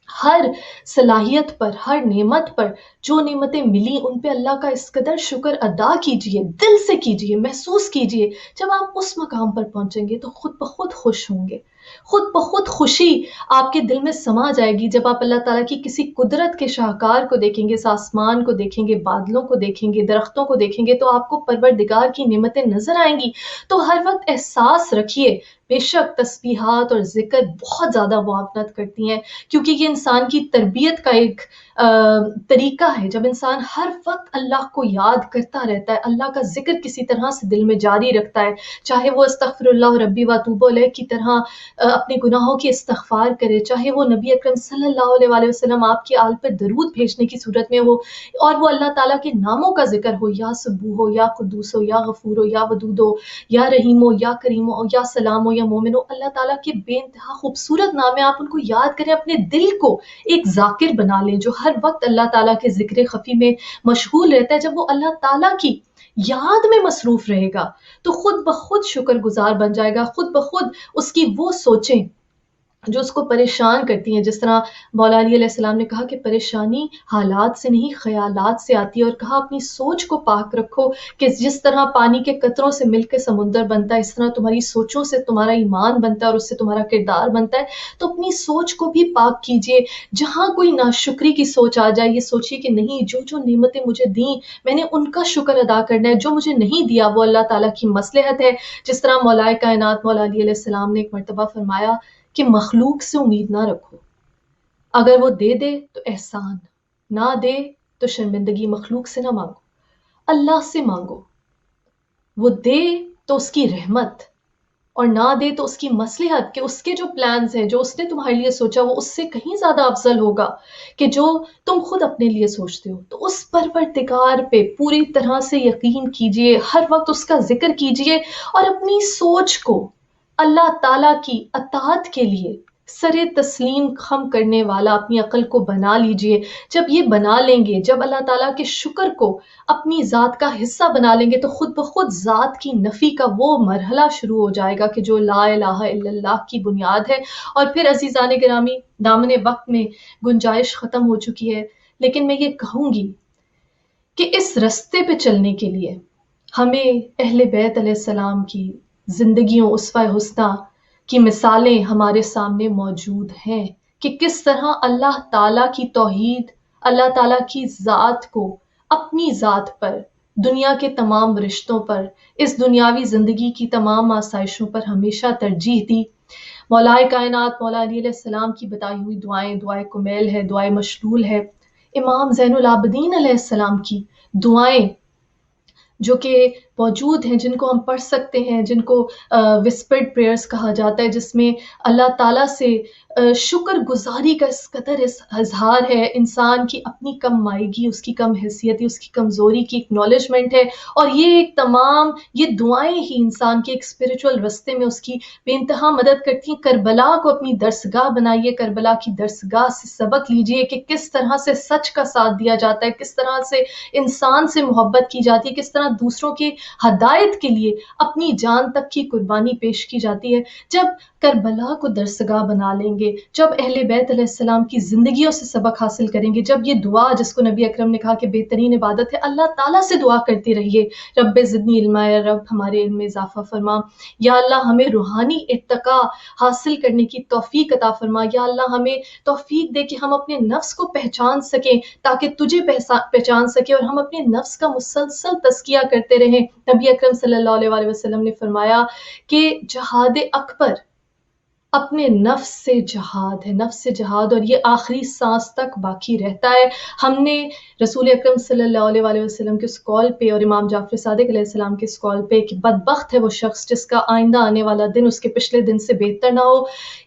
ہر صلاحیت پر، ہر نعمت پر، جو نعمتیں ملی ان پہ اللہ کا اس قدر شکر ادا کیجئے، دل سے کیجئے، محسوس کیجئے. جب آپ اس مقام پر پہنچیں گے تو خود بخود خوش ہوں گے. خود بخود خوشی آپ کے دل میں سما جائے گی. جب آپ اللہ تعالیٰ کی کسی قدرت کے شاہکار کو دیکھیں گے، اس آسمان کو دیکھیں گے، بادلوں کو دیکھیں گے، درختوں کو دیکھیں گے، تو آپ کو پروردگار کی نعمتیں نظر آئیں گی. تو ہر وقت احساس رکھیے، بے شک تسبیحات اور ذکر بہت زیادہ معاونت کرتی ہیں، کیونکہ یہ انسان کی تربیت کا ایک طریقہ ہے. جب انسان ہر وقت اللہ کو یاد کرتا رہتا ہے، اللہ کا ذکر کسی طرح سے دل میں جاری رکھتا ہے، چاہے وہ استغفر اللہ ربی واتوب الیہ کی طرح اپنے گناہوں کی استغفار کرے، چاہے وہ نبی اکرم صلی اللہ علیہ وآلہ وسلم آپ کی آل پر درود بھیجنے کی صورت میں ہو، اور وہ اللہ تعالیٰ کے ناموں کا ذکر ہو، یا سبوح ہو، یا قدوس ہو، یا غفور ہو، یا ودود ہو، یا رحیم ہو، یا کریم ہو، یا سلام ہو، یا مومن ہو. اللہ تعالیٰ کے بے انتہا خوبصورت نام ہیں، آپ ان کو یاد کریں. اپنے دل کو ایک ذاکر بنا لیں جو ہر وقت اللہ تعالیٰ کے ذکر خفی میں مشغول رہتا ہے. جب وہ اللہ تعالیٰ کی یاد میں مصروف رہے گا تو خود بخود شکر گزار بن جائے گا. خود بخود اس کی وہ سوچیں جو اس کو پریشان کرتی ہیں، جس طرح مولا علی علیہ السلام نے کہا کہ پریشانی حالات سے نہیں خیالات سے آتی ہے، اور کہا اپنی سوچ کو پاک رکھو کہ جس طرح پانی کے قطروں سے مل کے سمندر بنتا ہے، اس طرح تمہاری سوچوں سے تمہارا ایمان بنتا ہے اور اس سے تمہارا کردار بنتا ہے. تو اپنی سوچ کو بھی پاک کیجئے. جہاں کوئی ناشکری کی سوچ آ جائے، یہ سوچیے کہ نہیں، جو نعمتیں مجھے دیں میں نے ان کا شکر ادا کرنا ہے، جو مجھے نہیں دیا وہ اللہ تعالیٰ کی مصلحت ہے. جس طرح مولا کائنات مولا علی علیہ السلام نے ایک مرتبہ فرمایا کہ مخلوق سے امید نہ رکھو، اگر وہ دے دے تو احسان، نہ دے تو شرمندگی. مخلوق سے نہ مانگو، اللہ سے مانگو. وہ دے تو اس کی رحمت، اور نہ دے تو اس کی مصلحت، کہ اس کے جو پلانز ہیں، جو اس نے تمہارے لیے سوچا، وہ اس سے کہیں زیادہ افضل ہوگا کہ جو تم خود اپنے لیے سوچتے ہو. تو اس پروردگار پہ پوری طرح سے یقین کیجئے، ہر وقت اس کا ذکر کیجئے، اور اپنی سوچ کو اللہ تعالیٰ کی اطاعت کے لیے سر تسلیم خم کرنے والا اپنی عقل کو بنا لیجئے. جب یہ بنا لیں گے، جب اللہ تعالیٰ کے شکر کو اپنی ذات کا حصہ بنا لیں گے، تو خود بخود ذات کی نفی کا وہ مرحلہ شروع ہو جائے گا کہ جو لا الہ الا اللہ کی بنیاد ہے. اور پھر عزیزان گرامی، دامن وقت میں گنجائش ختم ہو چکی ہے، لیکن میں یہ کہوں گی کہ اس رستے پہ چلنے کے لیے ہمیں اہل بیت علیہ السلام کی زندگیوں، اسوہ حسنہ کی مثالیں ہمارے سامنے موجود ہیں کہ کس طرح اللہ تعالیٰ کی توحید، اللہ تعالیٰ کی ذات کو اپنی ذات پر، دنیا کے تمام رشتوں پر، اس دنیاوی زندگی کی تمام آسائشوں پر ہمیشہ ترجیح دی. مولا کائنات مولا علی علیہ السلام کی بتائی ہوئی دعائیں، دعائے کمیل ہے، دعائے مشلول ہے، امام زین العابدین علیہ السلام کی دعائیں جو کہ موجود ہیں، جن کو ہم پڑھ سکتے ہیں، جن کو وسپرڈ پریئرز کہا جاتا ہے، جس میں اللہ تعالیٰ سے شکر گزاری کا اس قدر اظہار ہے، انسان کی اپنی کم مائیگی، اس کی کم حیثیتی، اس کی کمزوری کی اکنالجمنٹ ہے، اور یہ دعائیں ہی انسان کے ایک اسپرچول رستے میں اس کی بے انتہا مدد کرتی ہیں۔ کربلا کو اپنی درسگاہ بنائیے، کربلا کی درسگاہ سے سبق لیجئے کہ کس طرح سے سچ کا ساتھ دیا جاتا ہے، کس طرح سے انسان سے محبت کی جاتی ہے، کس طرح دوسروں کی ہدایت کے لیے اپنی جان تک کی قربانی پیش کی جاتی ہے۔ جب کربلا کو درسگاہ بنا لیں گے، جب اہل بیت علیہ السلام کی زندگیوں سے سبق حاصل کریں گے، جب یہ دعا جس کو نبی اکرم نے کہا کہ بہترین عبادت ہے، اللہ تعالیٰ سے دعا کرتے رہیے، رب زدنی علما، یا رب ہمارے علم میں اضافہ فرما، یا اللہ ہمیں روحانی ارتقاء حاصل کرنے کی توفیق عطا فرما، یا اللہ ہمیں توفیق دے کہ ہم اپنے نفس کو پہچان سکیں تاکہ تجھے پہچان سکیں، اور ہم اپنے نفس کا مسلسل تزکیہ کرتے رہیں۔ نبی اکرم صلی اللہ علیہ وسلم نے فرمایا کہ جہاد اکبر اپنے نفس سے جہاد ہے، نفس سے جہاد، اور یہ آخری سانس تک باقی رہتا ہے۔ ہم نے رسول اکرم صلی اللہ علیہ وسلم کے اس قول پہ اور امام جعفر صادق علیہ السلام کے اس قول پہ کہ بدبخت ہے وہ شخص جس کا آئندہ آنے والا دن اس کے پچھلے دن سے بہتر نہ ہو،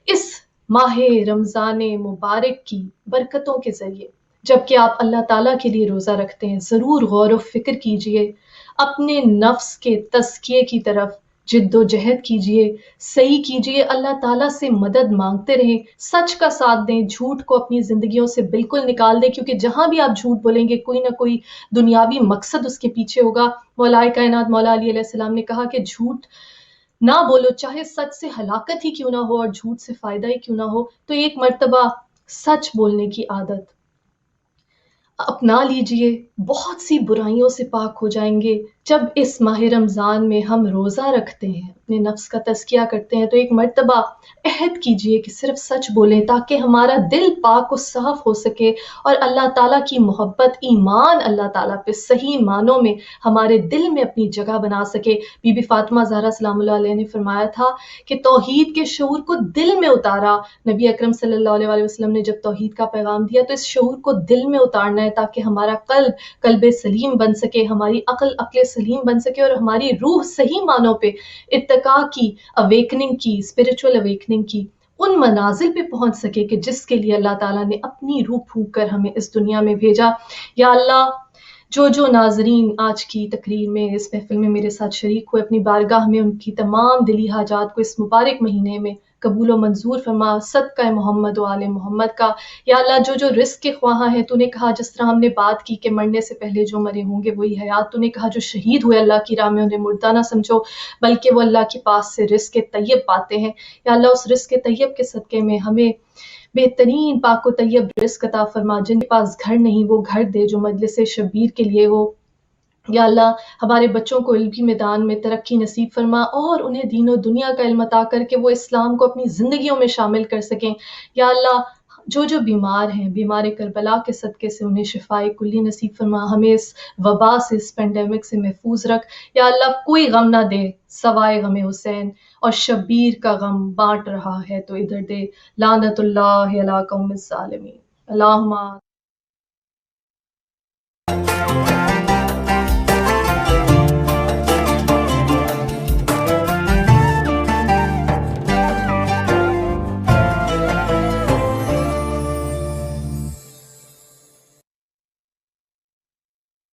اس ماہ رمضان مبارک کی برکتوں کے ذریعے جبکہ آپ اللہ تعالیٰ کے لیے روزہ رکھتے ہیں، ضرور غور و فکر کیجئے، اپنے نفس کے تزکیے کی طرف جد و جہد کیجئے، صحیح کیجئے، اللہ تعالیٰ سے مدد مانگتے رہیں، سچ کا ساتھ دیں، جھوٹ کو اپنی زندگیوں سے بالکل نکال دیں، کیونکہ جہاں بھی آپ جھوٹ بولیں گے کوئی نہ کوئی دنیاوی مقصد اس کے پیچھے ہوگا۔ مولا کائنات مولا علی علیہ السلام نے کہا کہ جھوٹ نہ بولو، چاہے سچ سے ہلاکت ہی کیوں نہ ہو اور جھوٹ سے فائدہ ہی کیوں نہ ہو۔ تو ایک مرتبہ سچ بولنے کی عادت اپنا لیجئے، بہت سی برائیوں سے پاک ہو جائیں گے۔ جب اس ماہ رمضان میں ہم روزہ رکھتے ہیں، اپنے نفس کا تزکیہ کرتے ہیں، تو ایک مرتبہ عہد کیجئے کہ صرف سچ بولیں تاکہ ہمارا دل پاک و صاف ہو سکے، اور اللہ تعالیٰ کی محبت، ایمان اللہ تعالیٰ پہ صحیح معنوں میں ہمارے دل میں اپنی جگہ بنا سکے۔ بی بی فاطمہ زہرا سلام اللہ علیہ نے فرمایا تھا کہ توحید کے شعور کو دل میں اتارا۔ نبی اکرم صلی اللہ علیہ وسلم نے جب توحید کا پیغام دیا تو اس شعور کو دل میں اتارنا ہے تاکہ ہمارا قلب سلیم بن سکے، ہماری عقل سلیم بن سکے، اور ہماری روح صحیح معنوں پہ ارتقاء کی، اویکننگ کی، اسپرچول اویکننگ کی ان منازل پہ پہنچ سکے کہ جس کے لیے اللہ تعالیٰ نے اپنی روح پھونک کر ہمیں اس دنیا میں بھیجا۔ یا اللہ، جو ناظرین آج کی تقریر میں، اس محفل میں میرے ساتھ شریک ہوئے، اپنی بارگاہ میں ان کی تمام دلی حاجات کو اس مبارک مہینے میں قبول و منظور فرما، صدقہ محمد و آل محمد کا۔ یا اللہ، جو رزق کے خواہاں ہیں، تو نے کہا جس طرح ہم نے بات کی کہ مرنے سے پہلے جو مرے ہوں گے وہی حیات، تو نے کہا جو شہید ہوئے اللہ کی راہ میں انہیں مردہ نہ سمجھو بلکہ وہ اللہ کے پاس سے رزق طیب پاتے ہیں۔ یا اللہ، اس رزق طیب کے صدقے میں ہمیں بہترین پاک و طیب رزق عطا فرما، جن کے پاس گھر نہیں وہ گھر دے جو مجلس شبیر کے لیے ہو۔ یا اللہ، ہمارے بچوں کو علمی میدان میں ترقی نصیب فرما اور انہیں دین و دنیا کا علم عطا کر کے وہ اسلام کو اپنی زندگیوں میں شامل کر سکیں۔ یا اللہ، جو بیمار ہیں، بیمار کربلا کے صدقے سے انہیں شفائے کلی نصیب فرما، ہمیں اس وبا سے، اس پینڈیمک سے محفوظ رکھ۔ یا اللہ، کوئی غم نہ دے سوائے غم حسین، اور شبیر کا غم بانٹ رہا ہے تو ادھر دے۔ لعنت اللہ علی قوم الظالمین۔ اللہم